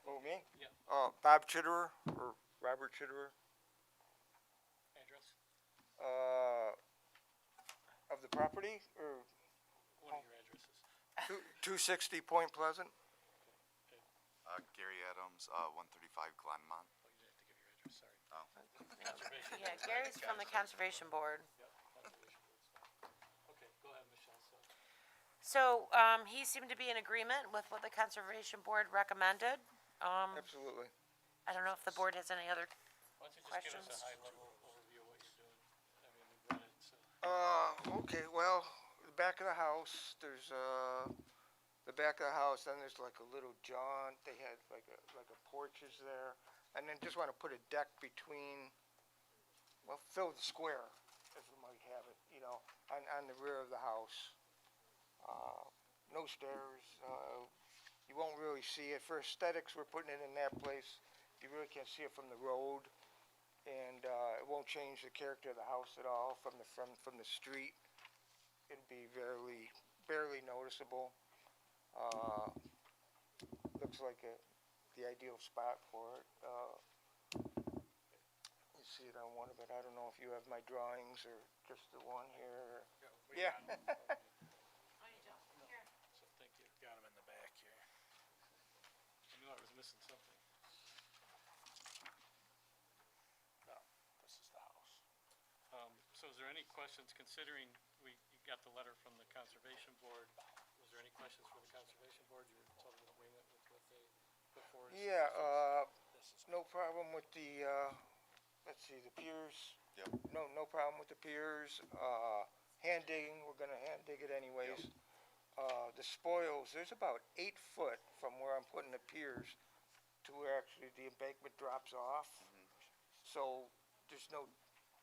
Oh, me? Yeah. Bob Chitterer, or Robert Chitterer, Address? of the property, or One of your addresses. 260 Point Pleasant? Gary Adams, 135 Glenmont. Oh, you didn't have to give your address, sorry. Oh. Conservation. Yeah, Gary's from the Conservation Board. Okay, go ahead, Michelle. So, he seemed to be in agreement with what the Conservation Board recommended. Absolutely. I don't know if the board has any other, Why don't you just give us Questions? a high-level overview of what you're doing? I mean, we've read it, so. Okay, well, the back of the house, there's, the back of the house, then there's like a little jaunt, they had like a porches there, and then just wanna put a deck between, well, fill the square, if we might have it, you know, on the rear of the house. No stairs, you won't really see it. For aesthetics, we're putting it in that place, you really can't see it from the road, and, it won't change the character of the house at all from the street. It'd be barely noticeable. Looks like the ideal spot for it. You see it on one of it. I don't know if you have my drawings or just the one here. Yeah. So thank you. Got them in the back here. I knew I was missing something. No, this is the house. So is there any questions, considering you got the letter from the Conservation Board, was there any questions for the Conservation Board? You were told let's see, the piers. Yep. No problem with the piers. Hand digging, we're gonna hand dig it anyways. The spoils, there's about 8 foot from where I'm putting the piers to where actually the embankment drops off. So there's no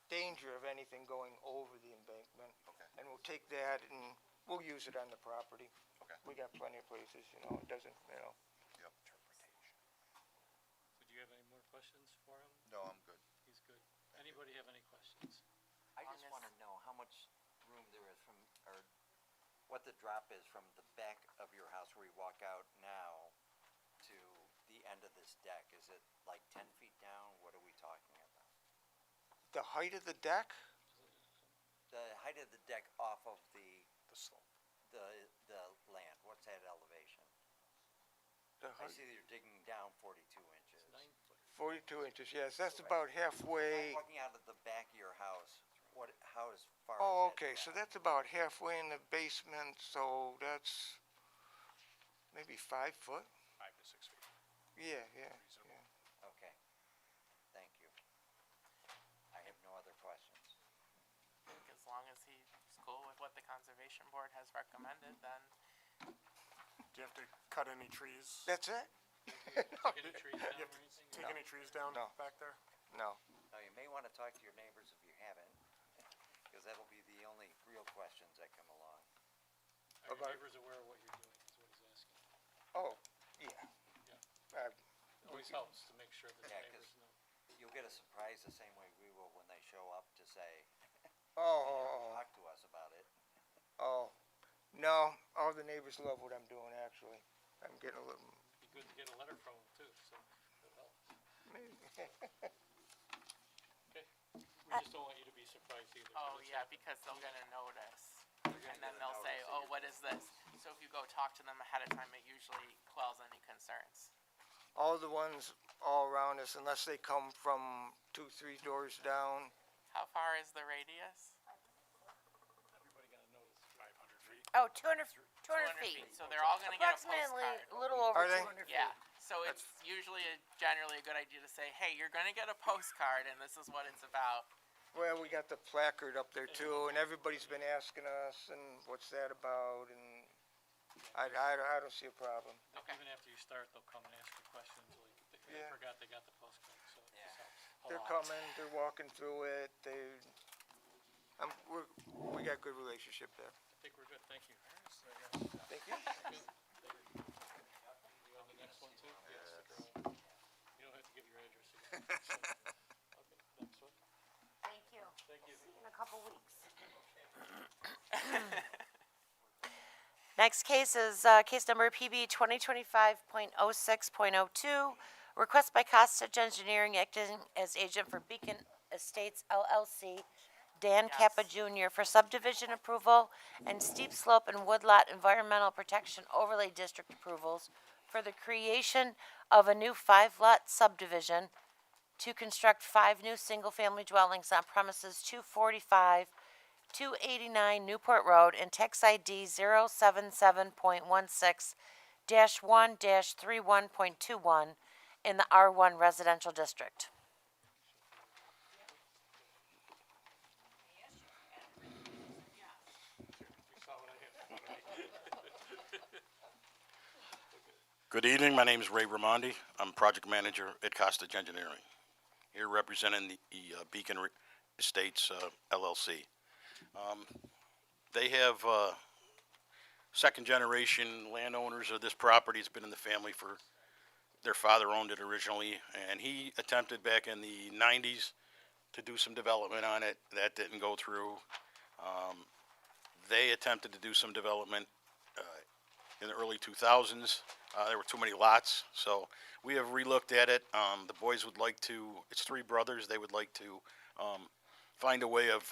danger of anything going over the embankment. Okay. And we'll take that and we'll use it on the property. Okay. We got plenty of places, it doesn't, Yep. Would you have any more questions for him? No, I'm good. He's good. Anybody have any questions? I just want to know how much room there is from, or what the drop is from the back of your house where you walk out now to the end of this deck. Is it like 10 feet down? What are we talking about? the height of the deck, The height of the deck off of the slope. the land, what's that elevation? the I height, see that you're digging down 42 inches. 42 inches, yes, that's about halfway. I'm walking out of the back of your house. How is far? Oh, is that okay, so down? that's about halfway in the basement, so that's maybe 5 foot? 5 to 6 feet. Yeah. Okay, thank you. I have no other questions. I think as long as he's cool with what the conservation board has recommended, then Do you have to cut any trees? That's it? Take any trees down or anything? Take any trees down No. back there? No. Now, you may want to talk to your neighbors if you haven't, because that'll be the only real questions that come along. Are your About- neighbors aware of what you're doing, is what he's asking? Oh, yeah. Always helps to make sure that the Yeah, neighbors 'cause- know. You'll get a surprise the same way we will when they show up to say, Oh, talk to us about it. no, all the neighbors love what I'm doing, actually. I'm getting a little, Be good to get a letter from them too, so that helps. Okay, we just don't want you to be surprised either. but oh it's yeah, happened. because they'll get a notice, and then they'll say, oh, what is this? So if you go talk to them ahead of time, it usually quells any concerns. all the ones all around us, unless they come from 2-3 doors down. How far is the radius? Everybody got a notice. 500 feet. Oh, 200 feet. So they're all gonna get a Approximately postcard. a little over Are they? 200 feet. Yeah, so it's usually generally a good idea to say, hey, you're gonna get a postcard and this is what it's about. Well, we got the placard up there too, and everybody's been asking us, and what's that about, and I don't see a problem. Okay. Even after you start, they'll come and ask you questions, like, they Yeah. forgot they got the postcard, so it just helps. a They're lot. coming, they're walking through it, we got good relationship there. I think we're good, thank you. Thank you. You on the next one too? Yes. You don't have to give your address again. So, okay, next one. Thank you. Thank you. See you in a couple weeks. Next case is case number PB 2025.06.02. Request by Costage Engineering acting as agent for Beacon Estates LLC, Dan Kappa Jr. for subdivision approval and steep slope and woodlot environmental protection overlay district approvals for the creation of a new 5-lot subdivision to construct 5 new single-family dwellings on premises 245, 289 Newport Road and tax ID 077.16-1-31.21 in the R1 residential district. Good evening, my name is Ray Ramondi. I'm project manager at Costage Engineering, here representing the Beacon Estates LLC. They have second-generation landowners of this property. It's been in the family for, their father owned it originally, and he attempted back in the 90s to do some development on it. That didn't go through. They attempted to do some development in the early 2000s. There were too many lots, so we have relooked at it. The boys would like to, it's 3 brothers, they would like to find a way of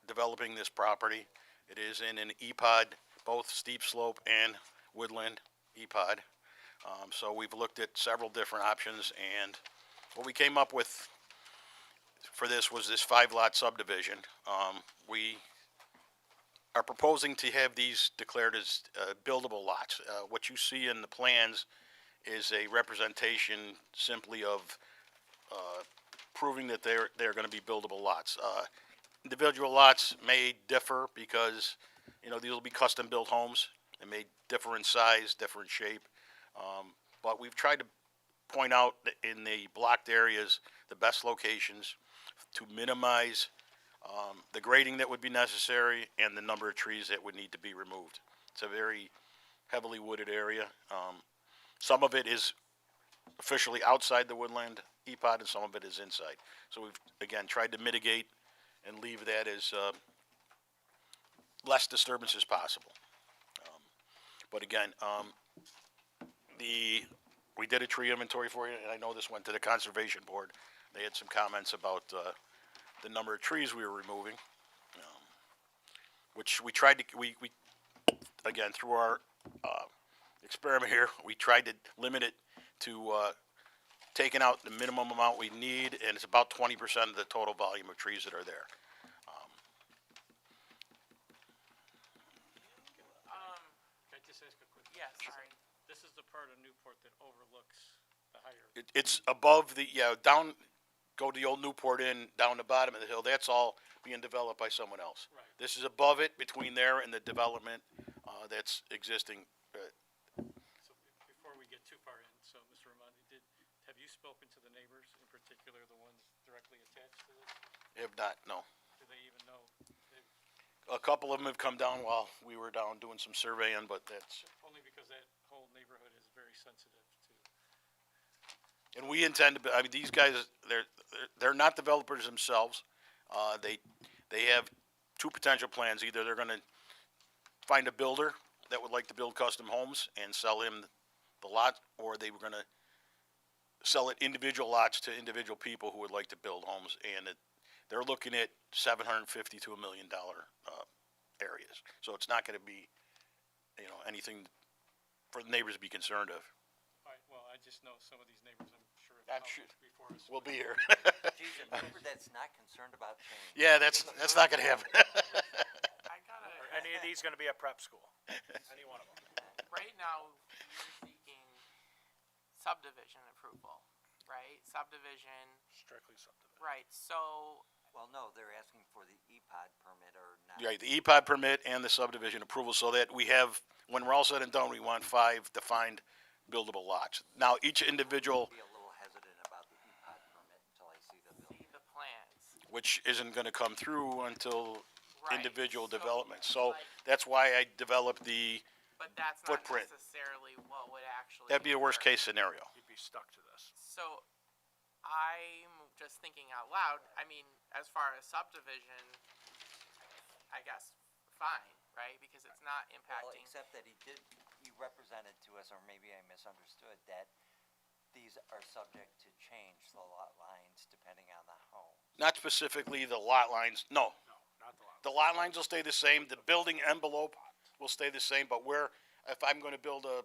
developing this property. It is in an EPOD, both steep slope and woodland EPOD. So we've looked at several different options, and what we came up with for this was this 5-lot subdivision. We are proposing to have these declared as buildable lots. What you see in the plans is a representation simply of proving that they're gonna be buildable lots. Individual lots may differ because, you know, these will be custom-built homes. They may differ in size, differ in shape. But we've tried to point out that in the blocked areas, the best locations to minimize the grading that would be necessary and the number of trees that would need to be removed. It's a very heavily wooded area. Some of it is officially outside the woodland EPOD and some of it is inside. So we've, again, tried to mitigate and leave that as less disturbance as possible. But again, we did a tree inventory for you, and I know this went to the Conservation Board. They had some comments about the number of trees we were removing, which we tried to, we again, through our experiment here, we tried to limit it to taking out the minimum amount we need, and it's about 20% of the total volume of trees that are there. Can I just ask a quick? Yeah, sorry. This is the part of Newport that overlooks the higher. It's above the, down, go to the old Newport Inn, down the bottom of the hill, that's all being developed by someone else. Right. This is above it, between there and the development, that's existing. So before we get too far in, so Mr. Ramondi, have you spoken to the neighbors, in particular the ones directly attached to this? Have not, no. Do they even know? A couple of them have come down while we were down doing some surveying, but that's, Only because that whole neighborhood is very sensitive to. and we intend to, I mean, these guys, they're not developers themselves. They have two potential plans. Either they're gonna find a builder that would like to build custom homes and sell him the lot, or they were gonna sell it individual lots to individual people who would like to build homes, and they're looking at $750,000 to $1 million areas. So it's not gonna be, you know, anything for the neighbors to be concerned of. All right, well, I just know some of these neighbors, I'm sure. I'm have sure. houses Before us. We'll be here. Geez, a neighbor that's not concerned about change. Yeah, that's not gonna happen. I gotta. Are any of these gonna be a prep school? Any one of them? Right now, you're seeking subdivision approval, right? Subdivision, Strictly subdivision. right, so, Well, no, they're asking for the EPOD permit or not. Right, the EPOD permit and the subdivision approval, so that we have, when we're all said and done, we want 5 defined buildable lots. Now, each individual, Be a little hesitant about the EPOD permit until I see the building. see the plans. which isn't gonna come through until Right, individual so, development. So like- that's why I developed But that's not Footprint. necessarily what would actually. that'd be a worst occur. case scenario. You'd be stuck to this. So, I'm just thinking out loud, I mean, as far as subdivision, I guess, fine, right? Because it's not Well, impacting. except that he represented to us, or maybe I misunderstood, that these are subject to change, the lot lines, depending on the home. Not specifically the lot lines, no. No, not the lot. The lot lines will stay the same, the building envelope will stay the same, but if I'm gonna build a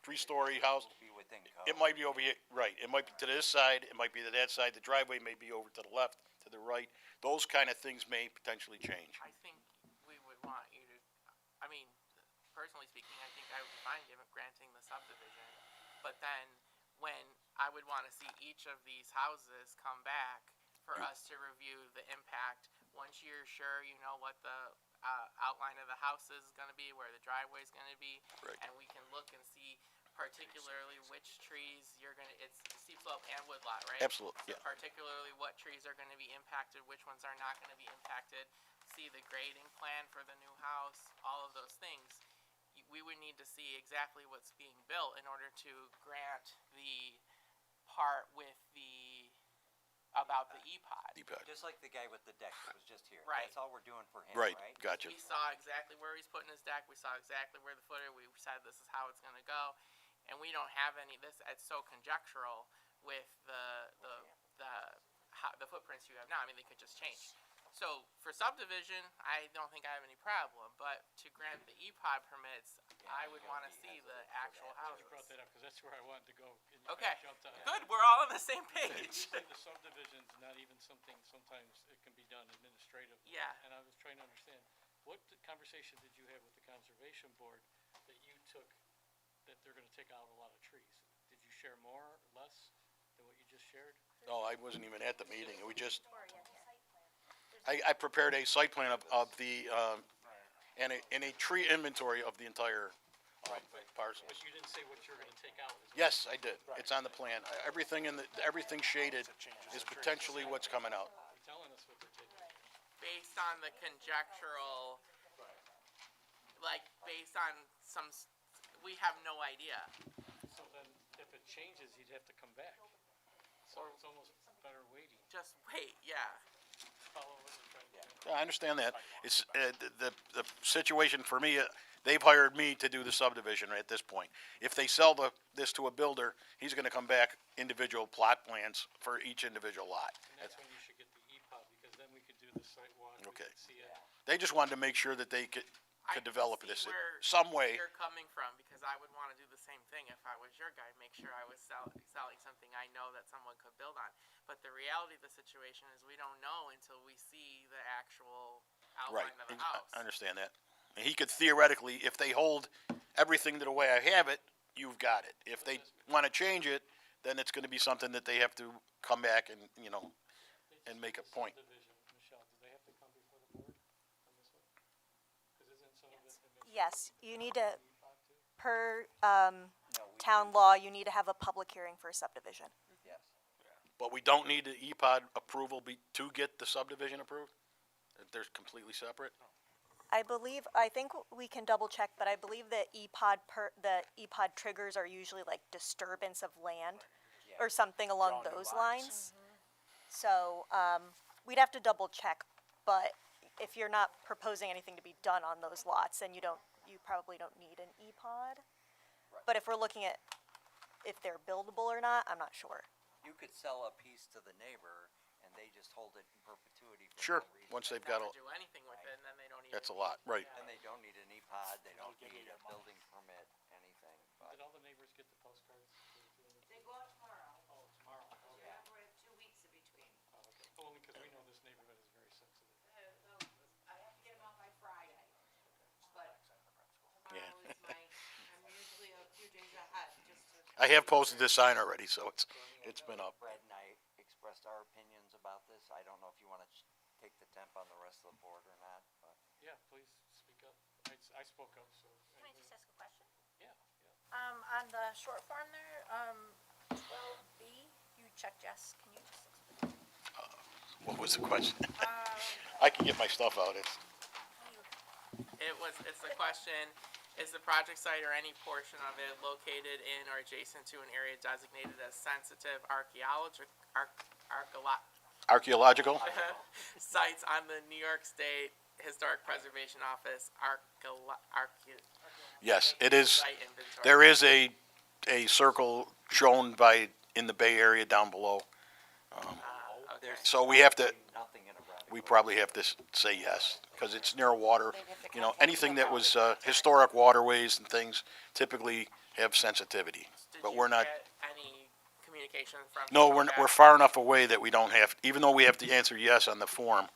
3-story house, Be within code. it might be over here, right, it might be to this side, it might be to that side, the driveway may be over to the left, to the right. Those kind of things may potentially change. I think we would want you to, I mean, personally speaking, I think I would be fine granting the subdivision. But then, when I would wanna see each of these houses come back for us to review the impact, once you're sure you know what the, outline of the house is gonna be, where the driveway is gonna be. Right. And we can look and see particularly which trees you're gonna, it's steep slope and woodlot, right? Absolutely, So yeah. particularly what trees are gonna be impacted, which ones are not gonna be impacted, see the grading plan for the new house, all of those things. We would need to see exactly what's being built in order to grant the part with the, about the EPOD. EPOD. Just like the guy with the deck that was just here. Right. That's all we're doing for him, Right, right? gotcha. We saw exactly where he's putting his deck, we saw exactly where the footer, we said this is how it's gonna go. And we don't have any, it's so conjectural with the footprints you have now, I mean, they could just change. So, for subdivision, I don't think I have any problem, but to grant the EPOD permits, I would wanna see the actual You houses. brought that up, because that's where I wanted to go. and you Okay, kinda jumped on it. good, we're all on the same You page. said the subdivision's not even something, sometimes it can be done administratively. Yeah. And I was trying to understand, what conversation did you have with the Conservation Board that you took, that they're gonna take out a lot of trees? Did you share more or less than what you just shared? No, I wasn't even at the meeting. We just, I prepared a site plan of the, and a tree inventory of the entire parcel. But you didn't say what you're gonna take out. Yes, I did. It's on the plan. Everything everything shaded is potentially what's coming out. You're telling us what they're taking out. Based on the conjectural, like, based on we have no idea. So then, if it changes, you'd have to come back. So it's almost better waiting. Just wait, yeah. Follow what we're trying to do. Yeah, I understand that. It's, the situation for me, they've hired me to do the subdivision at this point. If they sell this to a builder, he's gonna come back individual plot plans for each individual lot. And that's when you should get the EPOD, because then we could do the site walk. We Okay. could see it. They just wanted to make sure that they could I develop can this see where some way. you're coming from, because I would want to do the same thing if I was your guy, make sure I was selling something I know that someone could build on. But the reality of the situation is we don't know until we see the actual Right, outline of the house. I understand that. And he could theoretically, if they hold everything the way I have it, you've got it. If they wanna change it, then it's gonna be something that they have to come back and, and make a point. Subdivision, Michelle, do they have to come before the board on this one? 'Cause isn't some of it? Yes, you need to, per, town law, you need to have a public hearing for a subdivision. Yes. But we don't need the EPOD approval to get the subdivision approved? That they're completely separate? I think we can double check, but I believe that the EPOD triggers are usually like disturbance of land or something along Drawing the those lines. lines. So, we'd have to double check, but if you're not proposing anything to be done on those lots, then you probably don't need an EPOD. But if we're looking at if they're buildable or not, I'm not sure. You could sell a piece to the neighbor and they just hold it in perpetuity for Sure, no reason. once they've got Never a, do anything with it, and then they don't even. that's a lot, right. And they don't need an EPOD, they don't need a building permit, anything, but. Did all the neighbors get the postcards? They go out tomorrow. Oh, tomorrow, okay. Yeah, we have 2 weeks in between. Oh, okay. Only because we know this neighborhood is very sensitive. I have to get them out by Friday, but Yeah. tomorrow is I'm usually a few days ahead, just to. I have posted this sign already, so it's been up. Brad and I expressed our opinions about this. I don't know if you want to take the temp on the rest of the board or not, but. Yeah, please speak up. I spoke up, so. Can I just ask a question? Yeah. On the short form there, 12B, you checked yes, can you just explain? What was the question? I can get my stuff out. It's the question, is the project site or any portion of it located in or adjacent to an area designated as sensitive Archaeological? sites on the New York State Historic Preservation Office Yes, it is. site inventory? There is a circle shown in the Bay Area down below. Okay. So we have to, Nothing in a right. we probably have to say yes, because it's near water. Anything that was, historic waterways and things typically have sensitivity. Did But you we're not, get any communication from? no, Topaz? we're far enough away that we don't have, even though we have to answer yes on the form,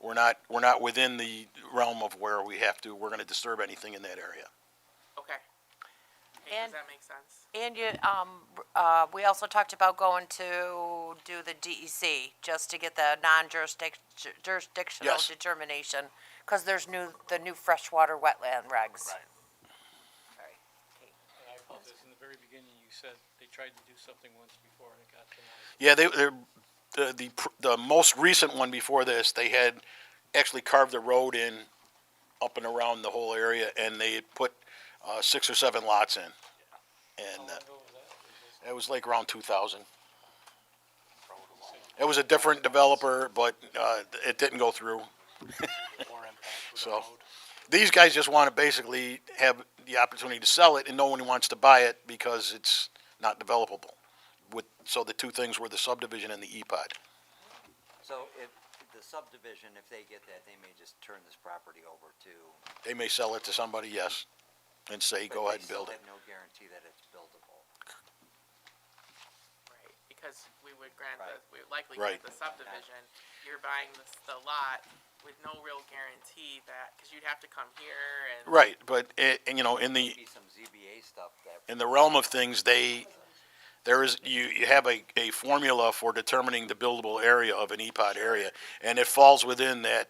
we're not within the realm of where we're gonna disturb anything in that area. Okay. Hey, And- does that make sense? And we also talked about going to do the DEC, just to get the jurisdictional Yes. determination, because there's the new freshwater wetland regs. And I apologize, in the very beginning, you said they tried to do something once before and it got denied. Yeah, the most recent one before this, they had actually carved the road in up and around the whole area, and they had put 6 or 7 lots in. And it was like around 2000. It was a different developer, but it didn't go through. So these guys just want to basically have the opportunity to sell it, and no one wants to buy it because it's not developable. So the two things were the subdivision and the EPOD. So if the subdivision, if they get that, they may just turn this property over to. They may sell it to somebody, yes, and say, but go ahead and they still build it. have no guarantee that it's buildable. Right, because we would grant Right. we would likely Right. grant the subdivision, you're buying the lot with no real guarantee that, because you'd have to come here and. Right, but, in Maybe some ZBA stuff that. the realm of things, there is, you have a formula for determining the buildable area of an EPOD area, and it falls within that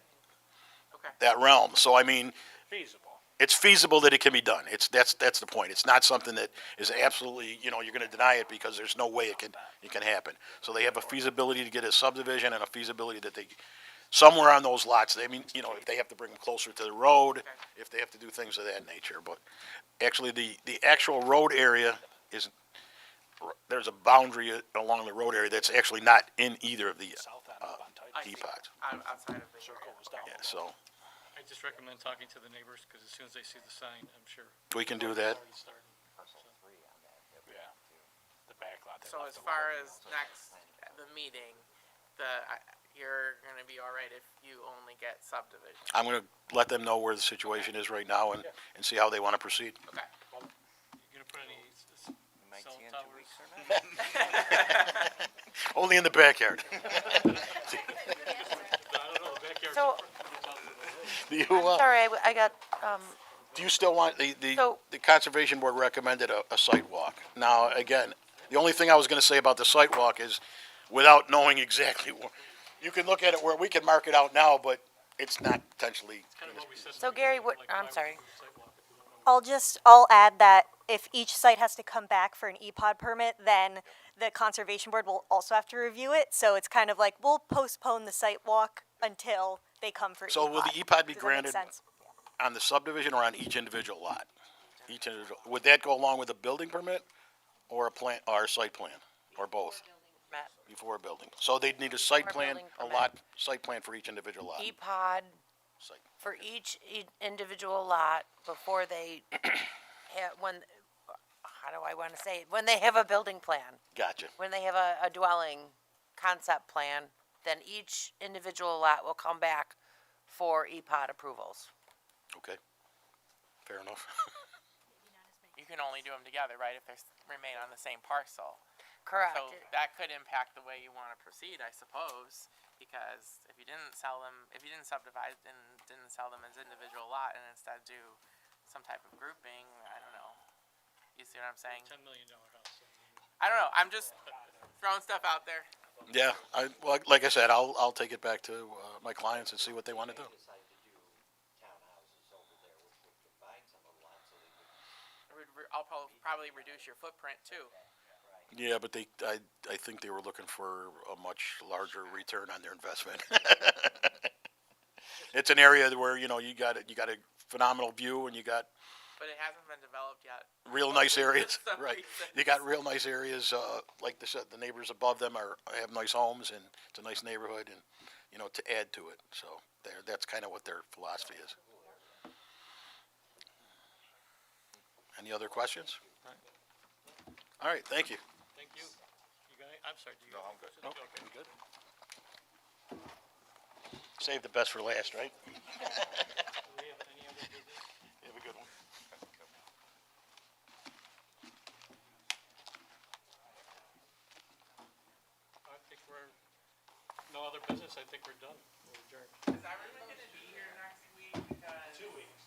realm. So I mean, Feasible. it's feasible that it can be done. That's the point. It's not something that is absolutely, you're gonna deny it because there's no way it can happen. So they have a feasibility to get a subdivision and a feasibility that they, somewhere on those lots, I mean, if they have to bring them closer to the road, if they have to do things of that nature, but actually the actual road area is, there's a boundary along the road area that's actually not in either of the, EPODs. Outside of the circle. Yeah, so I just recommend talking to the neighbors, because as soon as they see the sign, I'm sure. we can do that. Yeah. The back lot. So as far as next, the meeting, you're gonna be all right if you only get subdivision? I'm gonna let them know where the situation is right now and see how they wanna proceed. Okay. You gonna put any Might cell see in 2 towers? weeks or not. Only in the backyard. I don't know, the backyard's So, Do you, sorry, I got, do you still want, So- the Conservation Board recommended a site walk. Now, again, the only thing I was gonna say about the site walk is, without knowing exactly where, you can look at it where we can mark it out now, but it's not potentially. so Gary, what, I'm sorry. I'll add that if each site has to come back for an EPOD permit, then the Conservation Board will also have to review it. So it's kind of like, we'll postpone the site walk until they come for EPOD. So will the EPOD be Does that make granted sense? on the subdivision or on each individual lot? Each individual, would that go along with a building permit or a plan, or a site plan, or both? Matt. Before a building. So they'd need a site Or plan, building a permit. lot, site plan for each individual lot. EPOD Site. for each individual lot before they have, how do I want to say it? When they have a building plan, Gotcha. when they have a dwelling concept plan, then each individual lot will come back for EPOD approvals. Okay. Fair enough. You can only do them together, right, if they remain on the same parcel? Correct. So that could impact the way you wanna proceed, I suppose, because if you didn't sell them, if you didn't subdivide and didn't sell them as individual lot and instead do some type of grouping, I don't know. You see what I'm saying? $10 million house. I don't know, I'm just throwing stuff out there. Yeah, like I said, I'll take it back to, my clients and see what they wanna do. Decide to do townhouses over there, which would combine some of the lots, so they could. I'll probably reduce your footprint too. Yeah, but I think they were looking for a much larger return on their investment. It's an area where, you got a phenomenal view and you got But it hasn't been developed yet. real nice areas, For some right? reason. You got real nice areas, like the neighbors above them have nice homes and it's a nice neighborhood and, to add to it. So that's kind of what their philosophy is. Any other questions? All right, thank you. Thank you. You got any, I'm sorry, do you? No, I'm good. Nope, Okay. you good? Save the best for last, right? Do we have any other business? You have a good one. I think no other business, I think we're done. We're adjourned. Is everyone gonna be here next week? Because 2 weeks.